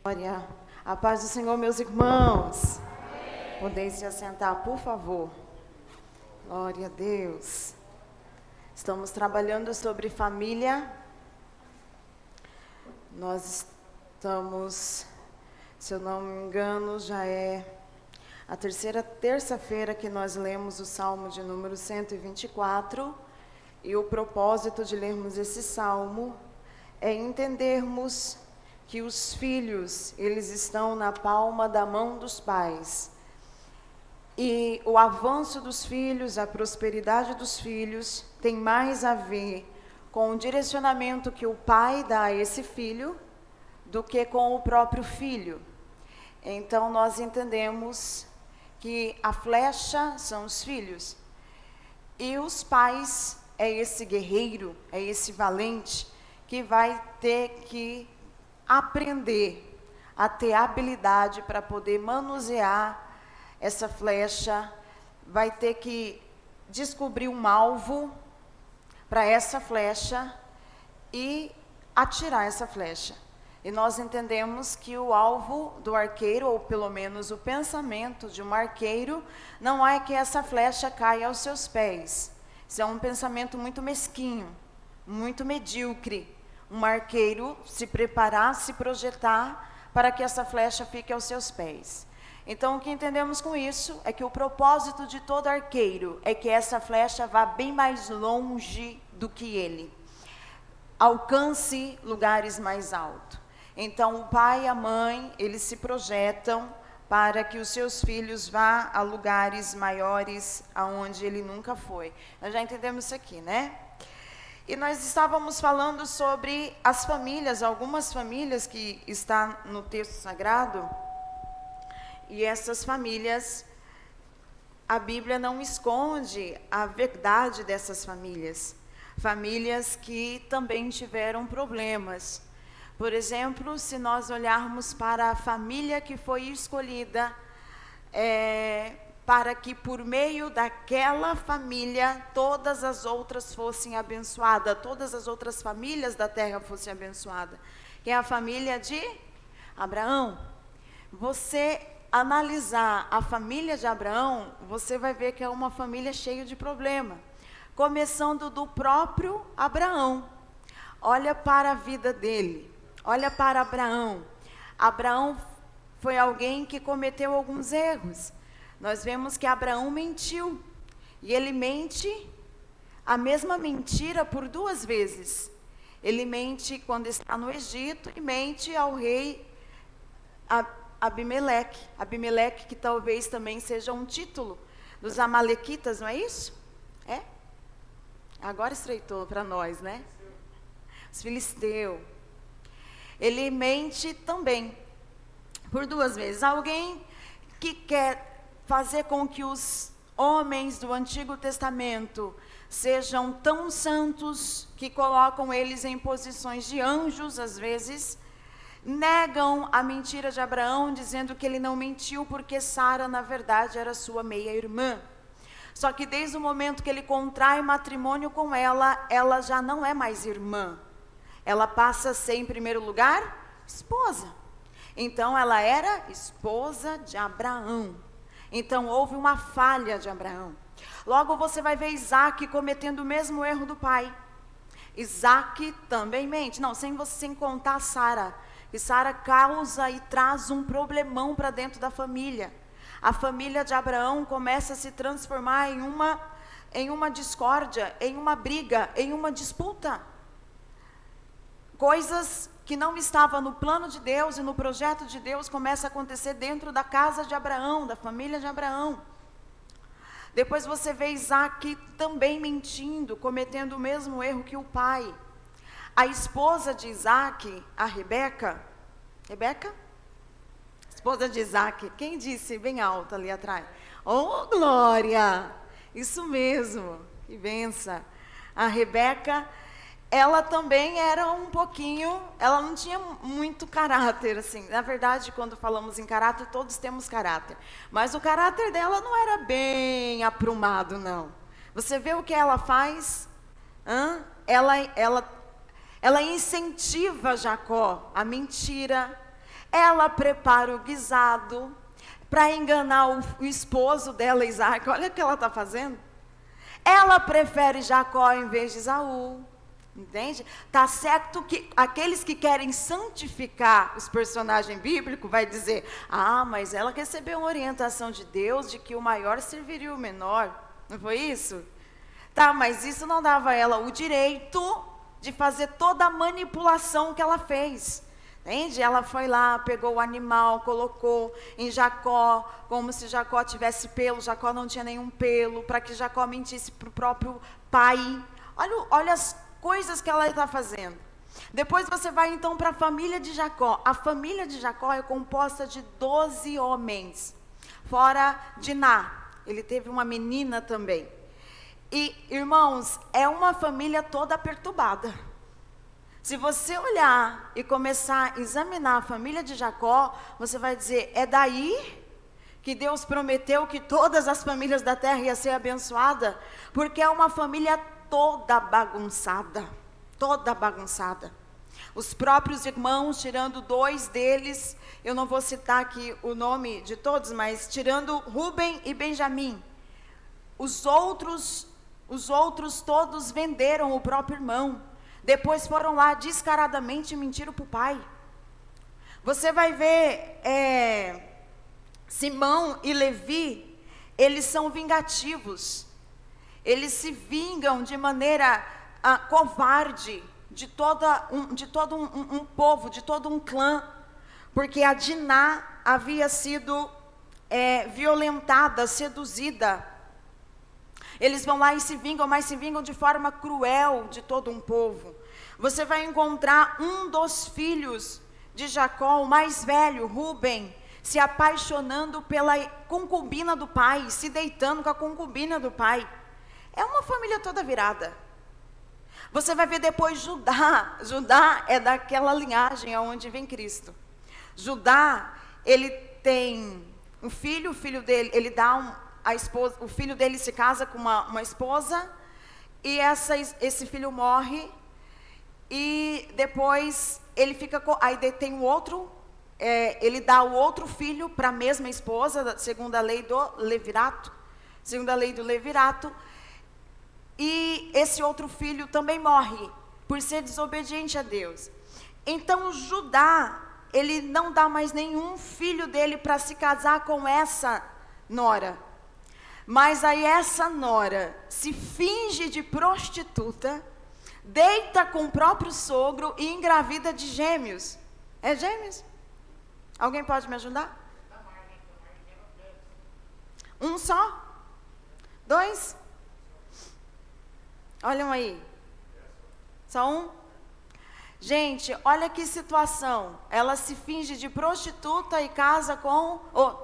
Glória. A paz do Senhor, meus irmãos. Podem se assentar, por favor. Glória a Deus. Estamos trabalhando sobre família. Nós estamos, se eu não me engano, já é a terceira terça-feira que nós lemos o Salmo de número 124. E o propósito de lermos esse Salmo é entendermos que os filhos, eles estão na palma da mão dos pais. E o avanço dos filhos, a prosperidade dos filhos, tem mais a ver com o direcionamento que o pai dá a esse filho, do que com o próprio filho. Então, nós entendemos que a flecha são os filhos. E os pais é esse guerreiro, é esse valente, que vai ter que aprender a ter habilidade para poder manusear essa flecha, vai ter que descobrir um alvo para essa flecha e atirar essa flecha. E nós entendemos que o alvo do arqueiro, ou pelo menos o pensamento de um arqueiro, não é que essa flecha caia aos seus pés. Isso é um pensamento muito mesquinho, muito medíocre. Um arqueiro se preparar, se projetar para que essa flecha fique aos seus pés. Então, o que entendemos com isso é que o propósito de todo arqueiro é que essa flecha vá bem mais longe do que ele. Alcance lugares mais altos. Então, o pai e a mãe, eles se projetam para que os seus filhos vá a lugares maiores aonde ele nunca foi. Nós já entendemos isso aqui, né? E nós estávamos falando sobre as famílias, algumas famílias que está no texto sagrado. E essas famílias, a Bíblia não esconde a verdade dessas famílias. Famílias que também tiveram problemas. Por exemplo, se nós olharmos para a família que foi escolhida, para que por meio daquela família todas as outras fossem abençoadas, todas as outras famílias da terra fossem abençoadas. Que é a família de Abraão. Você analisar a família de Abraão, você vai ver que é uma família cheia de problema. Começando do próprio Abraão. Olha para a vida dele, olha para Abraão. Abraão foi alguém que cometeu alguns erros. Nós vemos que Abraão mentiu, e ele mente a mesma mentira por 2 vezes. Ele mente quando está no Egito e mente ao rei Abimeleque. Abimeleque, que talvez também seja um título dos amalequitas, não é isso? É? Agora estreitou para nós, né? Os filisteus. Ele mente também por 2 vezes. Alguém que quer fazer com que os homens do Antigo Testamento sejam tão santos que colocam eles em posições de anjos, às vezes, negam a mentira de Abraão, dizendo que ele não mentiu porque Sara, na verdade, era sua meia-irmã. Só que desde o momento que ele contrai matrimônio com ela, ela já não é mais irmã. Ela passa a ser, em primeiro lugar, esposa. Então, ela era esposa de Abraão. Então, houve uma falha de Abraão. Logo, você vai ver Isaac cometendo o mesmo erro do pai. Isaac também mente. Não, sem contar Sara. E Sara causa e traz um problemão para dentro da família. A família de Abraão começa a se transformar em uma discórdia, em uma briga, em uma disputa. Coisas que não estavam no plano de Deus e no projeto de Deus começa a acontecer dentro da casa de Abraão, da família de Abraão. Depois você vê Isaac também mentindo, cometendo o mesmo erro que o pai. A esposa de Isaac, a Rebeca, esposa de Isaac, quem disse bem alto ali atrás? Oh, glória! Isso mesmo, que benção. A Rebeca, ela também era um pouquinho, ela não tinha muito caráter, assim. Na verdade, quando falamos em caráter, todos temos caráter. Mas o caráter dela não era bem aprumado, não. Você vê o que ela faz? Ela incentiva Jacó a mentira, Ela prepara o guisado para enganar o esposo dela, Isaac. Olha o que ela está fazendo. Ela prefere Jacó em vez de Esaú. Entende? Tá certo que aqueles que querem santificar os personagens bíblicos vai dizer: ah, mas ela recebeu uma orientação de Deus de que o maior serviria o menor. Não foi isso? Tá, mas isso não dava a ela o direito de fazer toda a manipulação que ela fez. Entende? Ela foi lá, pegou o animal, colocou em Jacó, como se Jacó tivesse pelo. Jacó não tinha nenhum pelo, para que Jacó mentisse para o próprio pai. Olha as coisas que ela está fazendo. Depois você vai então para a família de Jacó. A família de Jacó é composta de 12 homens, fora Diná. Ele teve uma menina também. E, irmãos, é uma família toda perturbada. Se você olhar e começar a examinar a família de Jacó, você vai dizer: é daí que Deus prometeu que todas as famílias da terra iam ser abençoadas? Porque é uma família toda bagunçada, toda bagunçada. Os próprios irmãos, tirando 2 deles, eu não vou citar aqui o nome de todos, mas tirando Rúben e Benjamim, os outros todos venderam o próprio irmão. Depois foram lá descaradamente e mentiram para o pai. Você vai ver Simão e Levi, eles são vingativos. Eles se vingam de maneira covarde de todo um povo, de todo um clã, porque a Diná havia sido violentada, seduzida. Eles vão lá e se vingam, mas se vingam de forma cruel de todo um povo. Você vai encontrar um dos filhos de Jacó, o mais velho, Rúben, se apaixonando pela concubina do pai, se deitando com a concubina do pai. É uma família toda virada. Você vai ver depois Judá. Judá é daquela linhagem aonde vem Cristo. Judá, ele tem um filho, o filho dele, ele dá a esposa, o filho dele se casa com uma esposa, e esse filho morre, e depois ele fica aí tem o outro, ele dá o outro filho para a mesma esposa, segundo a lei do levirato, e esse outro filho também morre, por ser desobediente a Deus. Então Judá, ele não dá mais nenhum filho dele para se casar com essa nora. Mas aí essa nora se finge de prostituta, deita com o próprio sogro e engravida de gêmeos. É gêmeos? Alguém pode me ajudar? Um só? 2? Olham aí. Só um? Gente, olha que situação. Ela se finge de prostituta e casa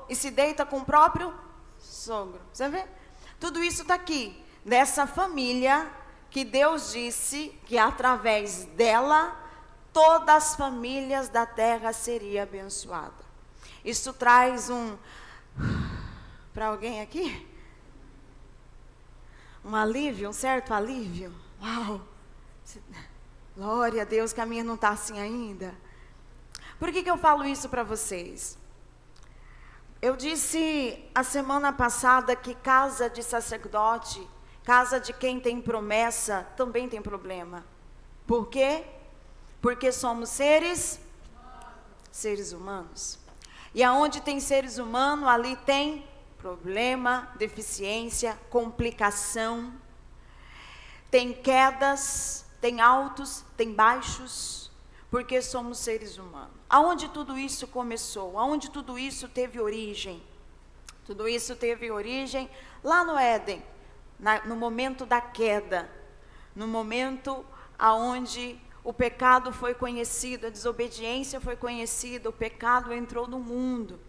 e se deita com o próprio sogro. Você vê? Tudo isso está aqui, dessa família que Deus disse que através dela todas as famílias da terra seriam abençoadas. Isso traz para alguém aqui? Um alívio, um certo alívio. Uau! Glória a Deus que a minha não está assim ainda. Por que eu falo isso para vocês? Eu disse a semana passada que casa de sacerdote, casa de quem tem promessa, também tem problema. Por quê? Porque somos seres humanos. E aonde tem seres humanos, ali tem problema, deficiência, complicação. Tem quedas, tem altos, tem baixos, porque somos seres humanos. Aonde tudo isso começou? Aonde tudo isso teve origem? Tudo isso teve origem lá no Éden, no momento da queda, no momento aonde o pecado foi conhecido, a desobediência foi conhecida, o pecado entrou no mundo.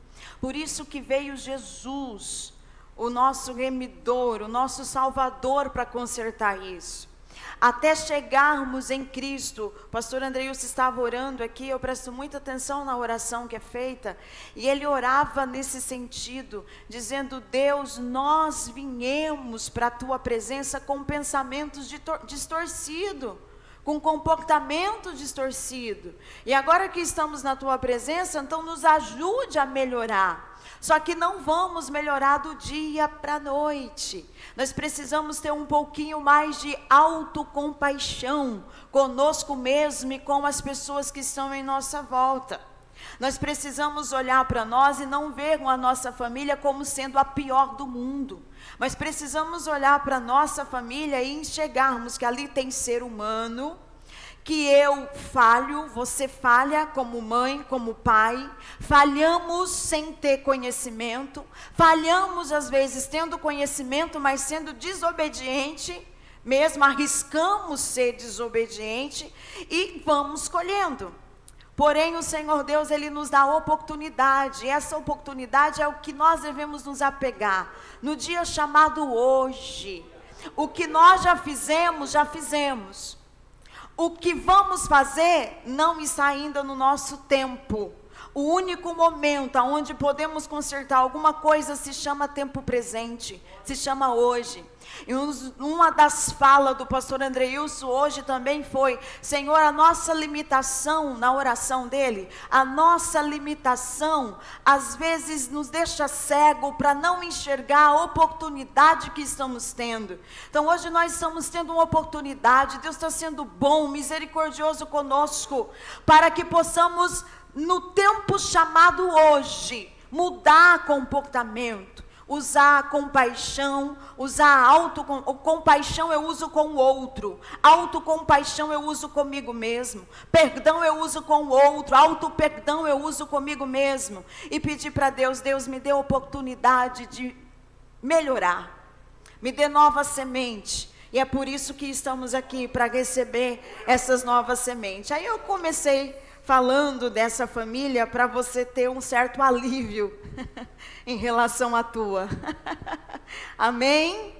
Por isso que veio Jesus, o nosso remidor, o nosso salvador, para consertar isso. Até chegarmos em Cristo. O pastor Andreilson estava orando aqui, eu presto muita atenção na oração que é feita, e ele orava nesse sentido, dizendo: Deus, nós viemos para a tua presença com pensamentos distorcidos, com comportamento distorcido. E agora que estamos na tua presença, então nos ajude a melhorar. Só que não vamos melhorar do dia para a noite. Nós precisamos ter um pouquinho mais de autocompaixão conosco mesmo e com as pessoas que estão em nossa volta. Nós precisamos olhar para nós e não ver a nossa família como sendo a pior do mundo. Mas precisamos olhar para a nossa família e enxergarmos que ali tem ser humano, que eu falho, você falha como mãe, como pai, falhamos sem ter conhecimento, falhamos às vezes tendo conhecimento, mas sendo desobediente, mesmo arriscamos ser desobediente e vamos colhendo. Porém, o Senhor Deus, Ele nos dá oportunidade, e essa oportunidade é o que nós devemos nos apegar, no dia chamado hoje. O que nós já fizemos, já fizemos. O que vamos fazer não está ainda no nosso tempo. O único momento onde podemos consertar alguma coisa se chama tempo presente, se chama hoje. E uma das falas do pastor Andreilson hoje também foi: Senhor, a nossa limitação, na oração dele, a nossa limitação às vezes nos deixa cego para não enxergar a oportunidade que estamos tendo. Então hoje nós estamos tendo uma oportunidade, Deus está sendo bom, misericordioso conosco, para que possamos, no tempo chamado hoje, mudar comportamento, usar compaixão, usar compaixão eu uso com o outro, autocompaixão eu uso comigo mesmo, perdão eu uso com o outro, auto-perdão eu uso comigo mesmo, e pedir para Deus: Deus, me dê a oportunidade de melhorar, me dê nova semente. E é por isso que estamos aqui, para receber essas novas sementes. Aí eu comecei falando dessa família para você ter um certo alívio em relação à tua. Amém? Amém?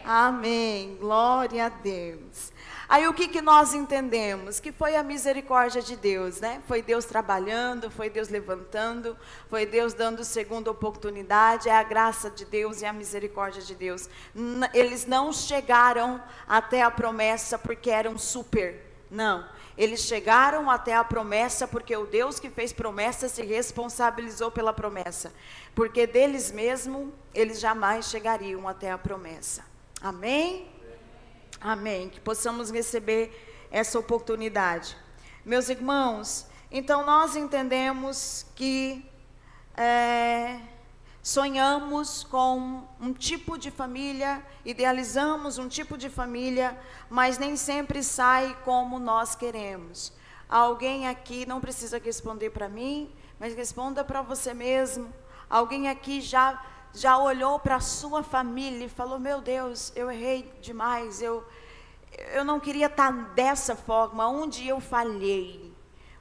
Amém. Glória a Deus. Aí o que nós entendemos? Que foi a misericórdia de Deus, né? Foi Deus trabalhando, foi Deus levantando, foi Deus dando segunda oportunidade, é a graça de Deus e a misericórdia de Deus. Eles não chegaram até a promessa porque eram super, não. Eles chegaram até a promessa porque o Deus que fez promessa se responsabilizou pela promessa. Porque deles mesmos, eles jamais chegariam até a promessa. Amém? Amém. Que possamos receber essa oportunidade. Meus irmãos, então nós entendemos que sonhamos com um tipo de família, idealizamos um tipo de família, mas nem sempre sai como nós queremos. Alguém aqui, não precisa responder para mim, mas responda para você mesmo. Alguém aqui já olhou para a sua família e falou: meu Deus, eu errei demais, eu não queria estar dessa forma, onde eu falhei?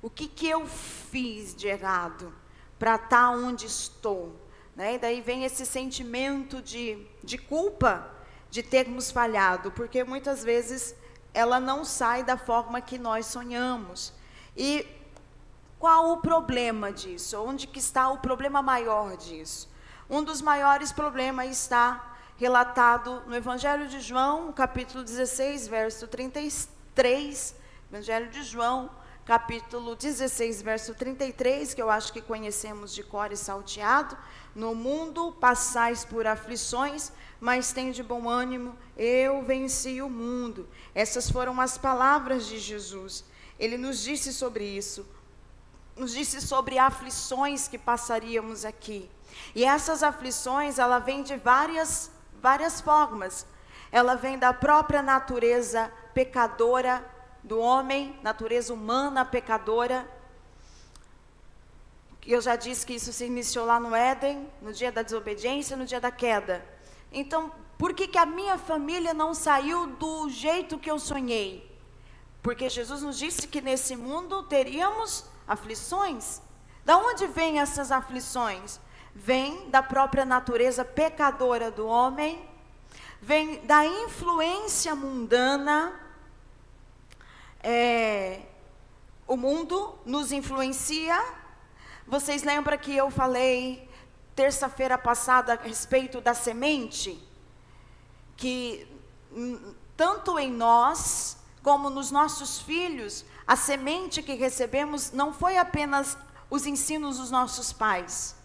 O que eu fiz de errado para estar onde estou? E daí vem esse sentimento de culpa de termos falhado, porque muitas vezes ela não sai da forma que nós sonhamos. E qual o problema disso? Onde que está o problema maior disso? Um dos maiores problemas está relatado no Evangelho de João, capítulo 16, verso 33, Evangelho de João, capítulo 16, verso 33, que eu acho que conhecemos de cor e salteado. No mundo passais por aflições, mas tende bom ânimo, eu venci o mundo. Essas foram as palavras de Jesus. Ele nos disse sobre isso, nos disse sobre aflições que passaríamos aqui. E essas aflições, ela vem de várias formas. Ela vem da própria natureza pecadora do homem, natureza humana pecadora. Eu já disse que isso se iniciou lá no Éden, no dia da desobediência, no dia da queda. Então, por que a minha família não saiu do jeito que eu sonhei? Porque Jesus nos disse que nesse mundo teríamos aflições. Da onde vêm essas aflições? Vem da própria natureza pecadora do homem, vem da influência mundana. O mundo nos influencia. Vocês lembram que eu falei terça-feira passada a respeito da semente? Que tanto em nós como nos nossos filhos, a semente que recebemos não foi apenas os ensinos dos nossos pais.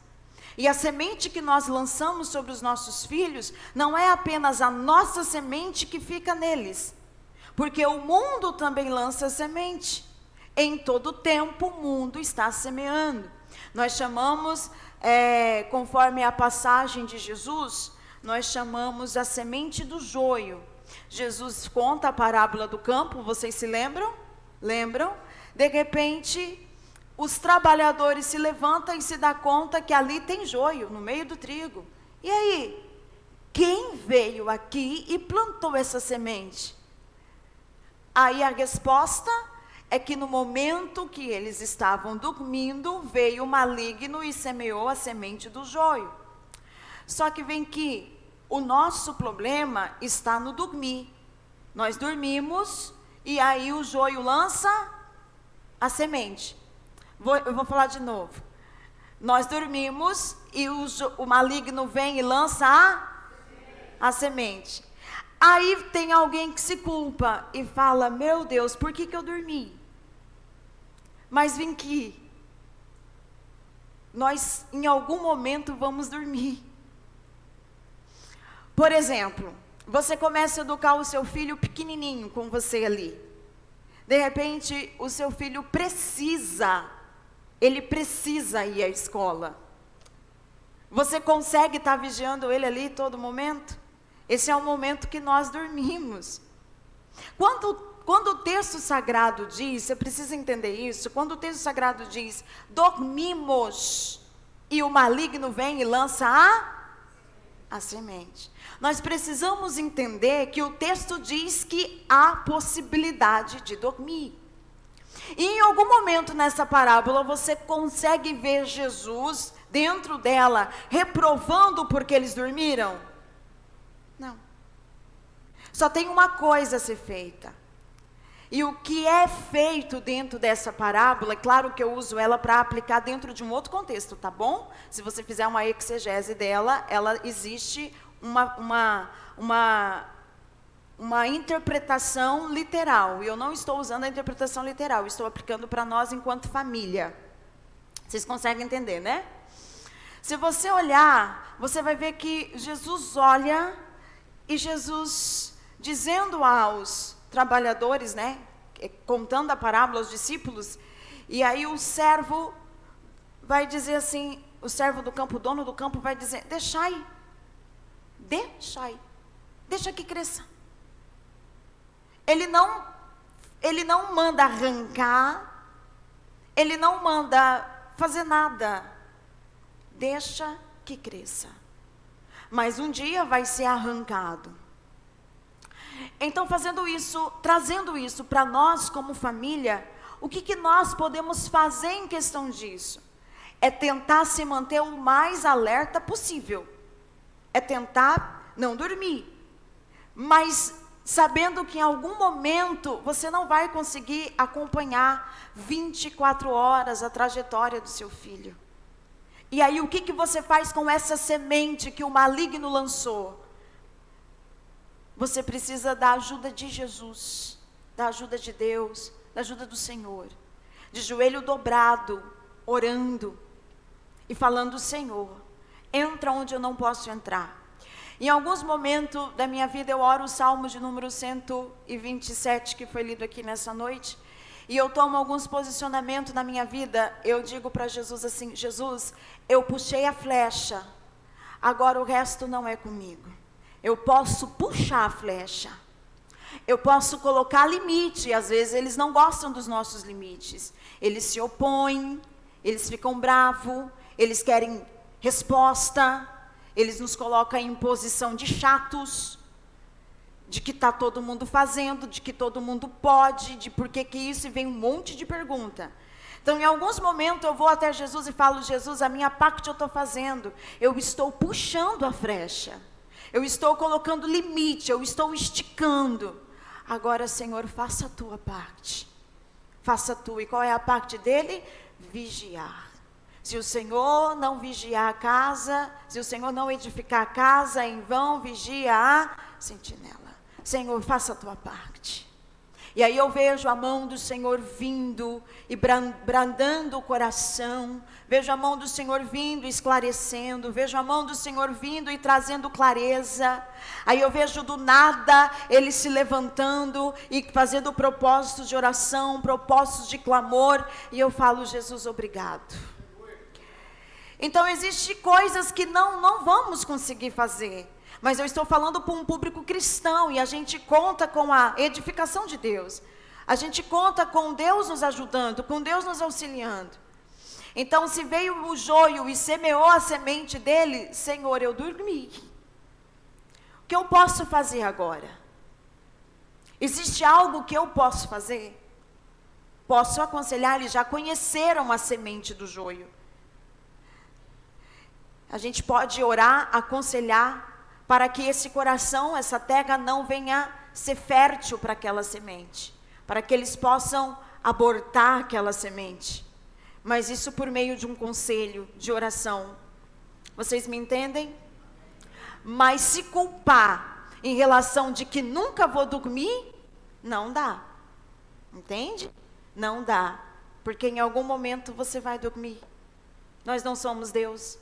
E a semente que nós lançamos sobre os nossos filhos não é apenas a nossa semente que fica neles, porque o mundo também lança semente. Em todo tempo o mundo está semeando. Nós chamamos, conforme a passagem de Jesus, nós chamamos a semente do joio. Jesus conta a parábola do campo, vocês se lembram? Lembram? De repente, os trabalhadores se levantam e se dão conta que ali tem joio, no meio do trigo. E aí? Quem veio aqui e plantou essa semente? Aí a resposta é que no momento que eles estavam dormindo, veio o maligno e semeou a semente do joio. Só que vem que o nosso problema está no dormir. Nós dormimos e aí o joio lança a semente. Eu vou falar de novo. Nós dormimos e o maligno vem e lança a semente. Aí tem alguém que se culpa e fala: meu Deus, por que eu dormi? Mas vem aqui, nós em algum momento vamos dormir. Por exemplo, você começa a educar o seu filho pequenininho com você ali. De repente, o seu filho precisa ir à escola. Você consegue estar vigiando ele ali todo momento? Esse é o momento que nós dormimos. Quando o texto sagrado diz, você precisa entender isso, quando o texto sagrado diz, dormimos, e o maligno vem e lança a semente. Nós precisamos entender que o texto diz que há possibilidade de dormir. E em algum momento nessa parábola você consegue ver Jesus dentro dela reprovando porque eles dormiram? Não. Só tem uma coisa a ser feita. E o que é feito dentro dessa parábola, é claro que eu uso ela para aplicar dentro de um outro contexto, tá bom? Se você fizer uma exegese dela, ela existe uma interpretação literal. E eu não estou usando a interpretação literal, estou aplicando para nós enquanto família. Vocês conseguem entender, né? Se você olhar, você vai ver que Jesus olha e Jesus dizendo aos trabalhadores, né, contando a parábola aos discípulos, e aí o servo vai dizer assim, o servo do campo, o dono do campo vai dizer: deixa que cresça. Ele não manda arrancar, ele não manda fazer nada, deixa que cresça, mas um dia vai ser arrancado. Então, fazendo isso, trazendo isso para nós como família, o que nós podemos fazer em questão disso? É tentar se manter o mais alerta possível. É tentar não dormir. Mas sabendo que em algum momento você não vai conseguir acompanhar 24 horas a trajetória do seu filho. E aí o que você faz com essa semente que o maligno lançou? Você precisa da ajuda de Jesus, da ajuda de Deus, da ajuda do Senhor. De joelho dobrado, orando e falando: Senhor, entra onde eu não posso entrar. Em alguns momentos da minha vida eu oro o Salmo de número 127, que foi lido aqui nessa noite. E eu tomo alguns posicionamentos na minha vida. Eu digo para Jesus assim: Jesus, eu puxei a flecha, agora o resto não é comigo. Eu posso puxar a flecha, eu posso colocar limite. Às vezes eles não gostam dos nossos limites, eles se opõem, eles ficam bravos, eles querem resposta, eles nos colocam em posição de chatos, de que está todo mundo fazendo, de que todo mundo pode, de por que isso, e vem um monte de pergunta. Então, em alguns momentos eu vou até Jesus e falo: Jesus, a minha parte eu estou fazendo, eu estou puxando a flecha, eu estou colocando limite, eu estou esticando. Agora, Senhor, faça a tua parte, faça a tua. E qual é a parte dele? Vigiar. Se o Senhor não vigiar a casa, se o Senhor não edificar a casa, em vão vigia a sentinela. Senhor, faça a tua parte. E aí eu vejo a mão do Senhor vindo e brandando o coração, vejo a mão do Senhor vindo e esclarecendo, vejo a mão do Senhor vindo e trazendo clareza. Aí eu vejo do nada Ele se levantando e fazendo propósitos de oração, propósitos de clamor, e eu falo: Jesus, obrigado. Então existem coisas que não vamos conseguir fazer, mas eu estou falando para um público cristão, e a gente conta com a edificação de Deus. A gente conta com Deus nos ajudando, com Deus nos auxiliando. Então, se veio o joio e semeou a semente dele, Senhor, eu dormi. O que eu posso fazer agora? Existe algo que eu posso fazer? Posso aconselhar, eles já conheceram a semente do joio. A gente pode orar, aconselhar, para que esse coração, essa terra não venha ser fértil para aquela semente, para que eles possam abortar aquela semente, mas isso por meio de um conselho, de oração. Vocês me entendem? Mas se culpar em relação de que nunca vou dormir, não dá, entende? Não dá, porque em algum momento você vai dormir. Nós não somos Deus.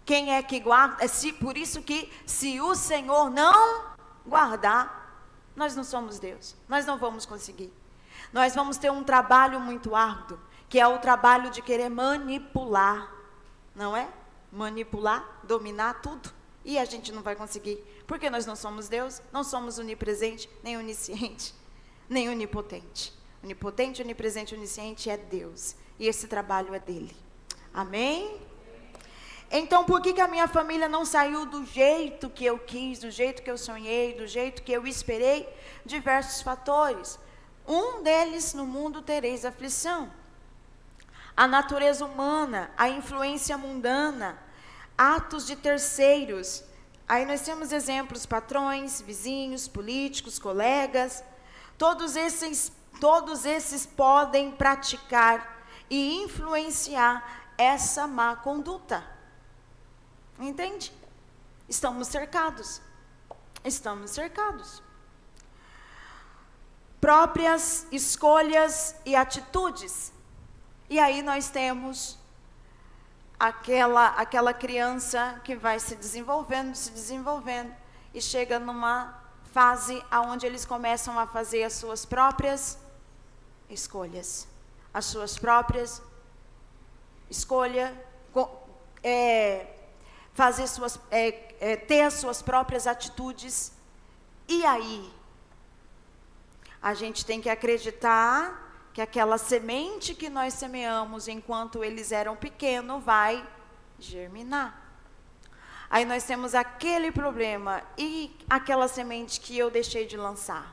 Quem é que guarda? Por isso que se o Senhor não guardar, nós não somos Deus. Nós não vamos conseguir. Nós vamos ter um trabalho muito árduo, que é o trabalho de querer manipular, não é? Manipular, dominar tudo. E a gente não vai conseguir, porque nós não somos Deus, não somos onipresente, nem onisciente, nem onipotente. Onipotente, onipresente, onisciente é Deus. E esse trabalho é dele. Amém? Então, por que a minha família não saiu do jeito que eu quis, do jeito que eu sonhei, do jeito que eu esperei? Diversos fatores. Um deles: no mundo tereis aflição. A natureza humana, a influência mundana, atos de terceiros. Aí nós temos exemplos: patrões, vizinhos, políticos, colegas. Todos esses podem praticar e influenciar essa má conduta. Entende? Estamos cercados. Estamos cercados. Próprias escolhas e atitudes. E aí nós temos aquela criança que vai se desenvolvendo, e chega numa fase onde eles começam a fazer as suas próprias escolhas. As suas próprias escolhas, ter as suas próprias atitudes. E aí, a gente tem que acreditar que aquela semente que nós semeamos enquanto eles eram pequenos vai germinar. Aí nós temos aquele problema: e aquela semente que eu deixei de lançar?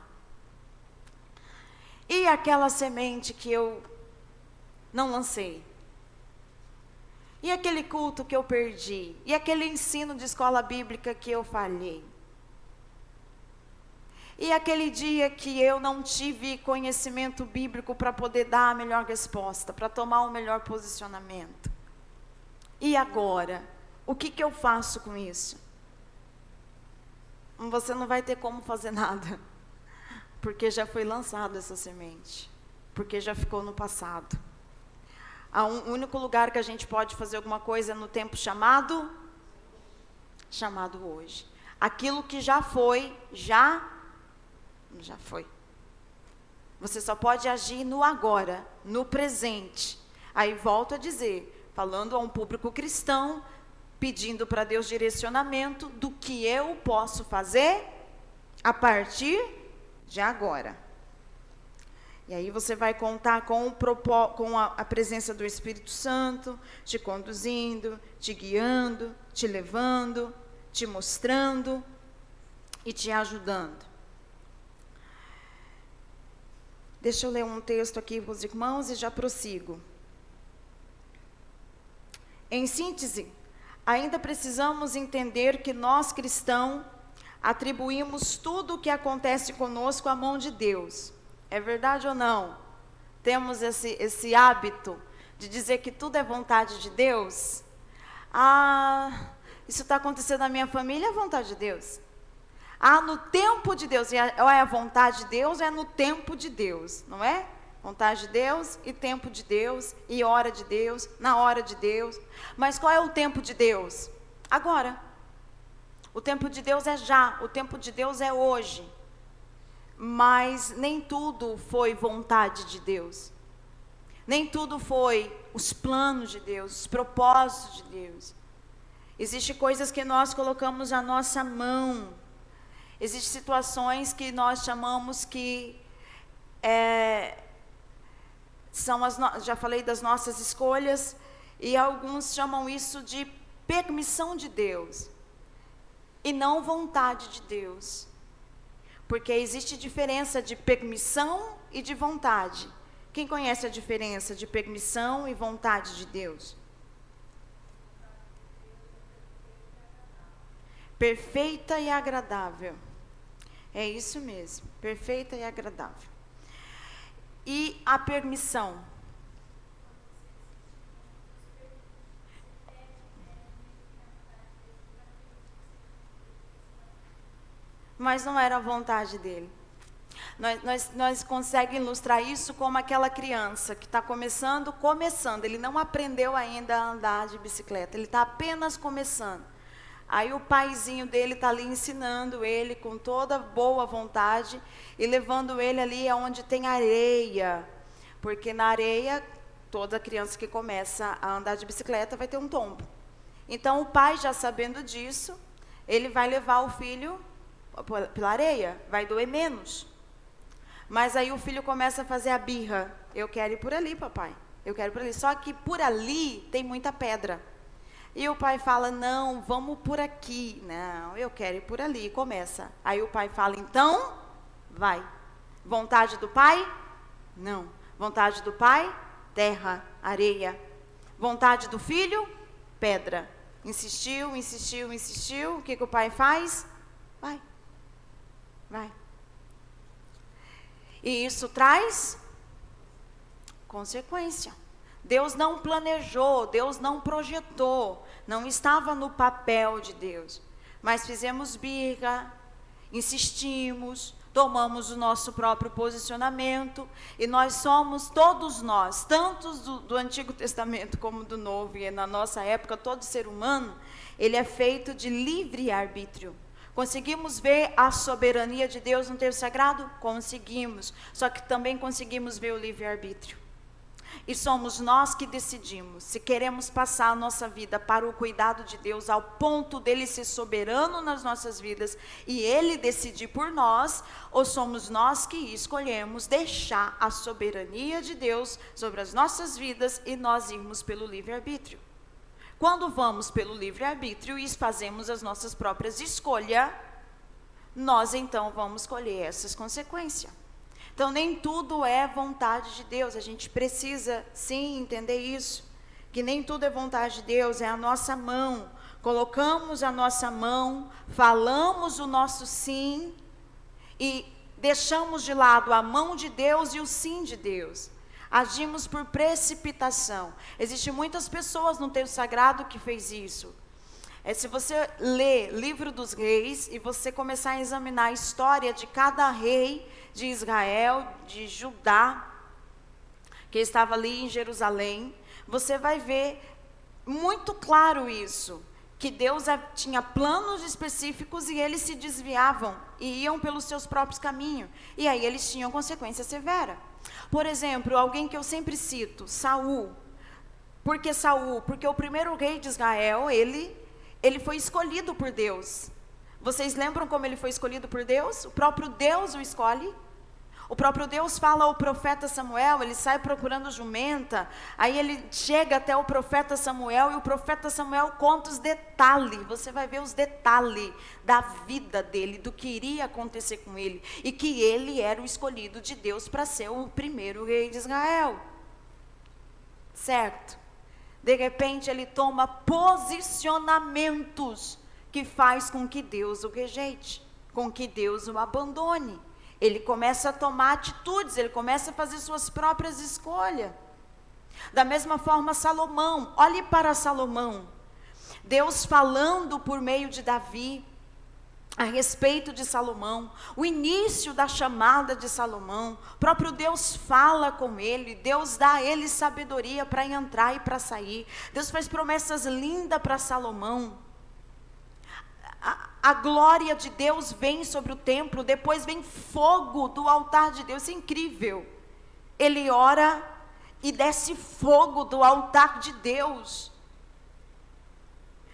E aquela semente que eu não lancei? E aquele culto que eu perdi? E aquele ensino de escola bíblica que eu falhei? E aquele dia que eu não tive conhecimento bíblico para poder dar a melhor resposta, para tomar o melhor posicionamento? E agora? O que eu faço com isso? Você não vai ter como fazer nada, porque já foi lançada essa semente, porque já ficou no passado. O único lugar que a gente pode fazer alguma coisa é no tempo chamado hoje. Aquilo que já foi, já foi. Você só pode agir no agora, no presente. Aí volto a dizer, falando a um público cristão, pedindo para Deus direcionamento do que eu posso fazer a partir de agora. E aí você vai contar com a presença do Espírito Santo, te conduzindo, te guiando, te levando, te mostrando e te ajudando. Deixa eu ler um texto aqui para os irmãos e já prossigo. Em síntese, ainda precisamos entender que nós, cristãos, atribuímos tudo o que acontece conosco à mão de Deus. É verdade ou não? Temos esse hábito de dizer que tudo é vontade de Deus? Isso está acontecendo na minha família, é vontade de Deus. Ah, no tempo de Deus, ou é a vontade de Deus, ou é no tempo de Deus, não é? Vontade de Deus e tempo de Deus, e hora de Deus, na hora de Deus. Mas qual é o tempo de Deus? Agora. O tempo de Deus é já, o tempo de Deus é hoje. Mas nem tudo foi vontade de Deus. Nem tudo foi os planos de Deus, os propósitos de Deus. Existem coisas que nós colocamos na nossa mão. Existem situações que nós chamamos que já falei das nossas escolhas, e alguns chamam isso de permissão de Deus, e não vontade de Deus. Porque existe diferença de permissão e de vontade. Quem conhece a diferença de permissão e vontade de Deus? Perfeita e agradável. É isso mesmo, perfeita e agradável. E a permissão? Mas não era a vontade dele. Nós conseguimos ilustrar isso como aquela criança que está começando, ele não aprendeu ainda a andar de bicicleta, ele está apenas começando. Aí o paizinho dele está ali ensinando ele com toda boa vontade e levando ele ali aonde tem areia, porque na areia toda criança que começa a andar de bicicleta vai ter um tombo. Então o pai, já sabendo disso, ele vai levar o filho pela areia, vai doer menos. Mas aí o filho começa a fazer a birra. Eu quero ir por ali, papai. Eu quero ir por ali. Só que por ali tem muita pedra. E o pai fala, não, vamos por aqui. Não, eu quero ir por ali. Começa. Aí o pai fala, então, vai. Vontade do pai? Não. Vontade do pai? Terra, areia. Vontade do filho? Pedra. Insistiu. O que o pai faz? Vai. E isso traz consequência. Deus não planejou, Deus não projetou, não estava no papel de Deus. Mas fizemos birra, insistimos, tomamos o nosso próprio posicionamento, e nós somos, todos nós, tanto do Antigo Testamento como do Novo, e na nossa época, todo ser humano, ele é feito de livre arbítrio. Conseguimos ver a soberania de Deus no texto sagrado? Conseguimos, só que também conseguimos ver o livre-arbítrio. E somos nós que decidimos se queremos passar a nossa vida para o cuidado de Deus, ao ponto dele ser soberano nas nossas vidas e ele decidir por nós, ou somos nós que escolhemos deixar a soberania de Deus sobre as nossas vidas e nós irmos pelo livre-arbítrio. Quando vamos pelo livre-arbítrio e fazemos as nossas próprias escolhas, nós então vamos colher essas consequências. Então, nem tudo é vontade de Deus, a gente precisa sim entender isso, que nem tudo é vontade de Deus, é a nossa mão, colocamos a nossa mão, falamos o nosso sim e deixamos de lado a mão de Deus e o sim de Deus. Agimos por precipitação. Existem muitas pessoas no texto sagrado que fez isso. Se você ler Livro dos Reis e você começar a examinar a história de cada rei de Israel, de Judá, que estava ali em Jerusalém, você vai ver muito claro isso, que Deus tinha planos específicos e eles se desviavam e iam pelos seus próprios caminhos, e aí eles tinham consequência severa. Por exemplo, alguém que eu sempre cito, Saul. Por que Saul? Porque o primeiro rei de Israel, ele foi escolhido por Deus. Vocês lembram como ele foi escolhido por Deus? O próprio Deus o escolhe. O próprio Deus fala ao profeta Samuel, ele sai procurando jumenta, aí ele chega até o profeta Samuel, e o profeta Samuel conta os detalhes, você vai ver os detalhes da vida dele, do que iria acontecer com ele, e que ele era o escolhido de Deus para ser o primeiro rei de Israel. Certo? De repente ele toma posicionamentos que faz com que Deus o rejeite, com que Deus o abandone. Ele começa a tomar atitudes, ele começa a fazer suas próprias escolhas. Da mesma forma, Salomão, olhe para Salomão. Deus falando por meio de Davi. a respeito de Salomão, o início da chamada de Salomão. O próprio Deus fala com ele, Deus dá a ele sabedoria para entrar e para sair. Deus faz promessas lindas para Salomão. A glória de Deus vem sobre o templo, depois vem fogo do altar de Deus, isso é incrível. Ele ora e desce fogo do altar de Deus,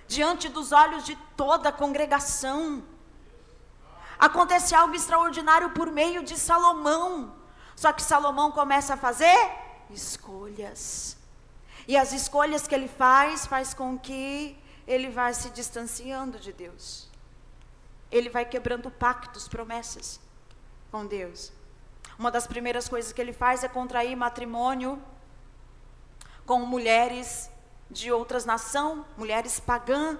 diante dos olhos de toda a congregação. Acontece algo extraordinário por meio de Salomão. Só que Salomão começa a fazer escolhas. E as escolhas que ele faz com que ele vai se distanciando de Deus. Ele vai quebrando pactos, promessas com Deus. Uma das primeiras coisas que ele faz é contrair matrimônio com mulheres de outras nações, mulheres pagãs.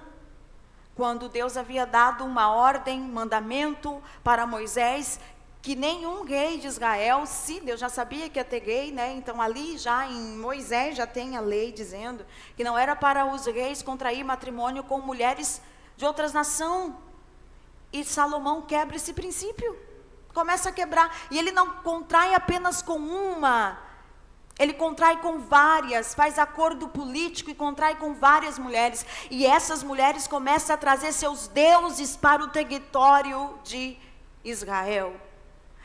Quando Deus havia dado uma ordem, mandamento para Moisés, que nenhum rei de Israel, se Deus já sabia que ia ter rei, né? Então ali já em Moisés já tem a lei dizendo que não era para os reis contrair matrimônio com mulheres de outras nações. E Salomão quebra esse princípio, começa a quebrar, e ele não contrai apenas com uma, ele contrai com várias, faz acordo político e contrai com várias mulheres, e essas mulheres começam a trazer seus deuses para o território de Israel,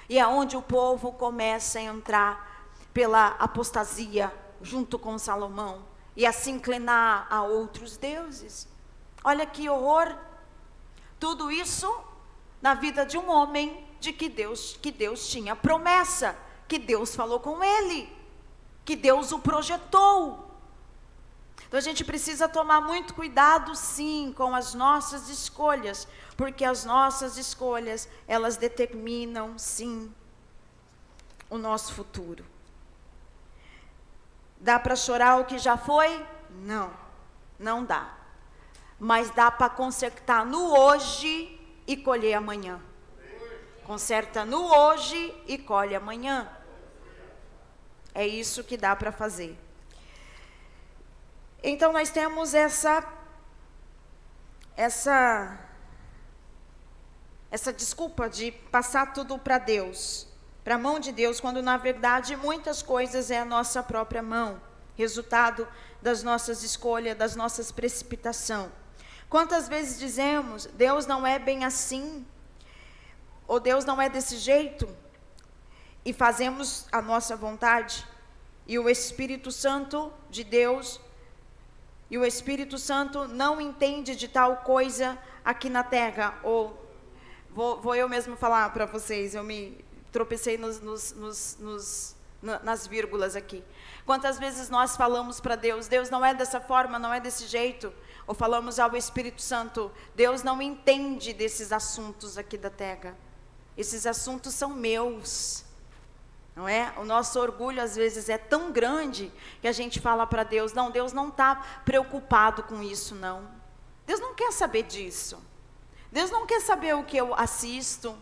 e é onde o povo começa a entrar pela apostasia, junto com Salomão, e a se inclinar a outros deuses. Olha que horror, tudo isso na vida de um homem, de que Deus tinha promessa, que Deus falou com ele, que Deus o projetou. Então a gente precisa tomar muito cuidado, sim, com as nossas escolhas, porque as nossas escolhas, elas determinam, sim, o nosso futuro. Dá para chorar o que já foi? Não, não dá. Mas dá para consertar no hoje e colher amanhã. Conserta no hoje e colhe amanhã. É isso que dá para fazer. Então nós temos essa desculpa de passar tudo para Deus, para a mão de Deus, quando na verdade muitas coisas é a nossa própria mão, resultado das nossas escolhas, das nossas precipitações. Quantas vezes dizemos, Deus não é bem assim, ou Deus não é desse jeito, e fazemos a nossa vontade, e o Espírito Santo de Deus, e o Espírito Santo não entende de tal coisa aqui na terra, ou, vou eu mesmo falar para vocês, eu me tropecei nas vírgulas aqui. Quantas vezes nós falamos para Deus, Deus não é dessa forma, não é desse jeito, ou falamos ao Espírito Santo, Deus não entende desses assuntos aqui da terra, esses assuntos são meus, não é? O nosso orgulho às vezes é tão grande, que a gente fala para Deus, não, Deus não está preocupado com isso não, Deus não quer saber disso, Deus não quer saber o que eu assisto,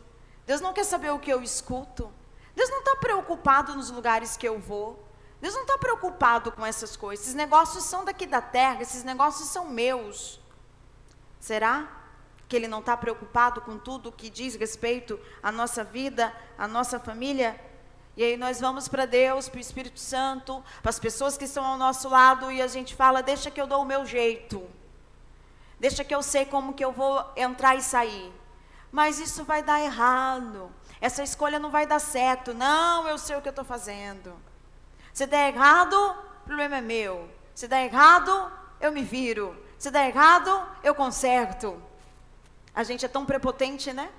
Deus não quer saber o que eu escuto, Deus não está preocupado nos lugares que eu vou, Deus não está preocupado com essas coisas, esses negócios são daqui da terra, esses negócios são meus. Será que Ele não está preocupado com tudo que diz respeito à nossa vida, à nossa família? E aí nós vamos para Deus, para o Espírito Santo, para as pessoas que estão ao nosso lado, e a gente fala, deixa que eu dou o meu jeito, deixa que eu sei como que eu vou entrar e sair. Mas isso vai dar errado, essa escolha não vai dar certo, não, eu sei o que eu estou fazendo. Se der errado, o problema é meu. Se der errado, eu me viro. Se der errado, eu conserto. A gente é tão prepotente, né?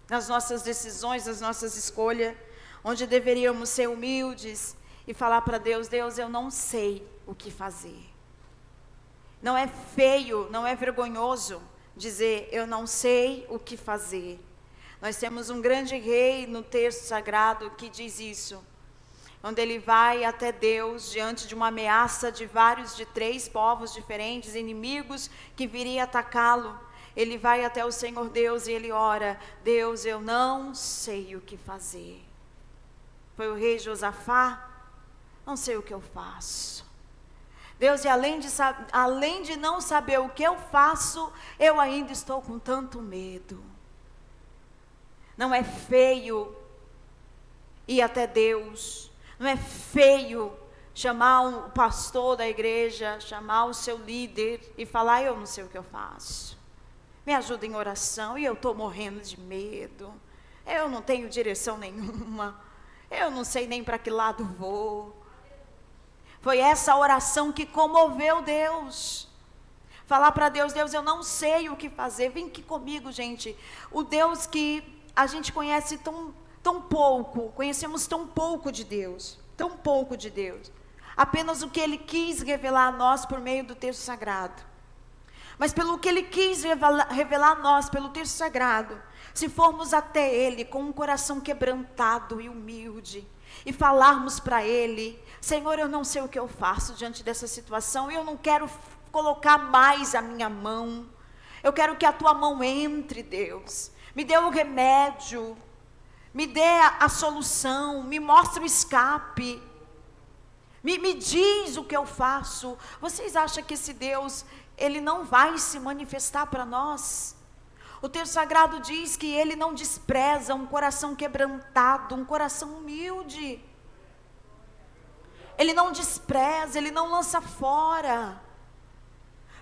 Nas nossas decisões, nas nossas escolhas, onde deveríamos ser humildes e falar para Deus, Deus, eu não sei o que fazer. Não é feio, não é vergonhoso dizer, eu não sei o que fazer. Nós temos um grande rei no texto sagrado que diz isso, onde ele vai até Deus, diante de uma ameaça de 3 povos diferentes, inimigos que viriam atacá-lo. Ele vai até o Senhor Deus e ele ora, Deus, eu não sei o que fazer. Foi o rei Josafá, não sei o que eu faço. Deus, e além de não saber o que eu faço, eu ainda estou com tanto medo. Não é feio ir até Deus, não é feio chamar o pastor da igreja, chamar o seu líder e falar: eu não sei o que eu faço, me ajuda em oração, e eu estou morrendo de medo, eu não tenho direção nenhuma, eu não sei nem para que lado vou. Foi essa oração que comoveu Deus. Falar para Deus: Deus, eu não sei o que fazer. Vem aqui comigo, gente. O Deus que a gente conhece tão pouco, conhecemos tão pouco de Deus, tão pouco de Deus. Apenas o que Ele quis revelar a nós por meio do texto sagrado. Mas pelo que Ele quis revelar a nós pelo texto sagrado, se formos até Ele com um coração quebrantado e humilde, e falarmos para Ele: Senhor, eu não sei o que eu faço diante dessa situação, eu não quero colocar mais a minha mão, eu quero que a Tua mão entre, Deus, me dê o remédio, me dê a solução, me mostre o escape, me diz o que eu faço. Vocês acham que esse Deus, Ele não vai se manifestar para nós? O texto sagrado diz que Ele não despreza um coração quebrantado, um coração humilde. Ele não despreza, Ele não lança fora.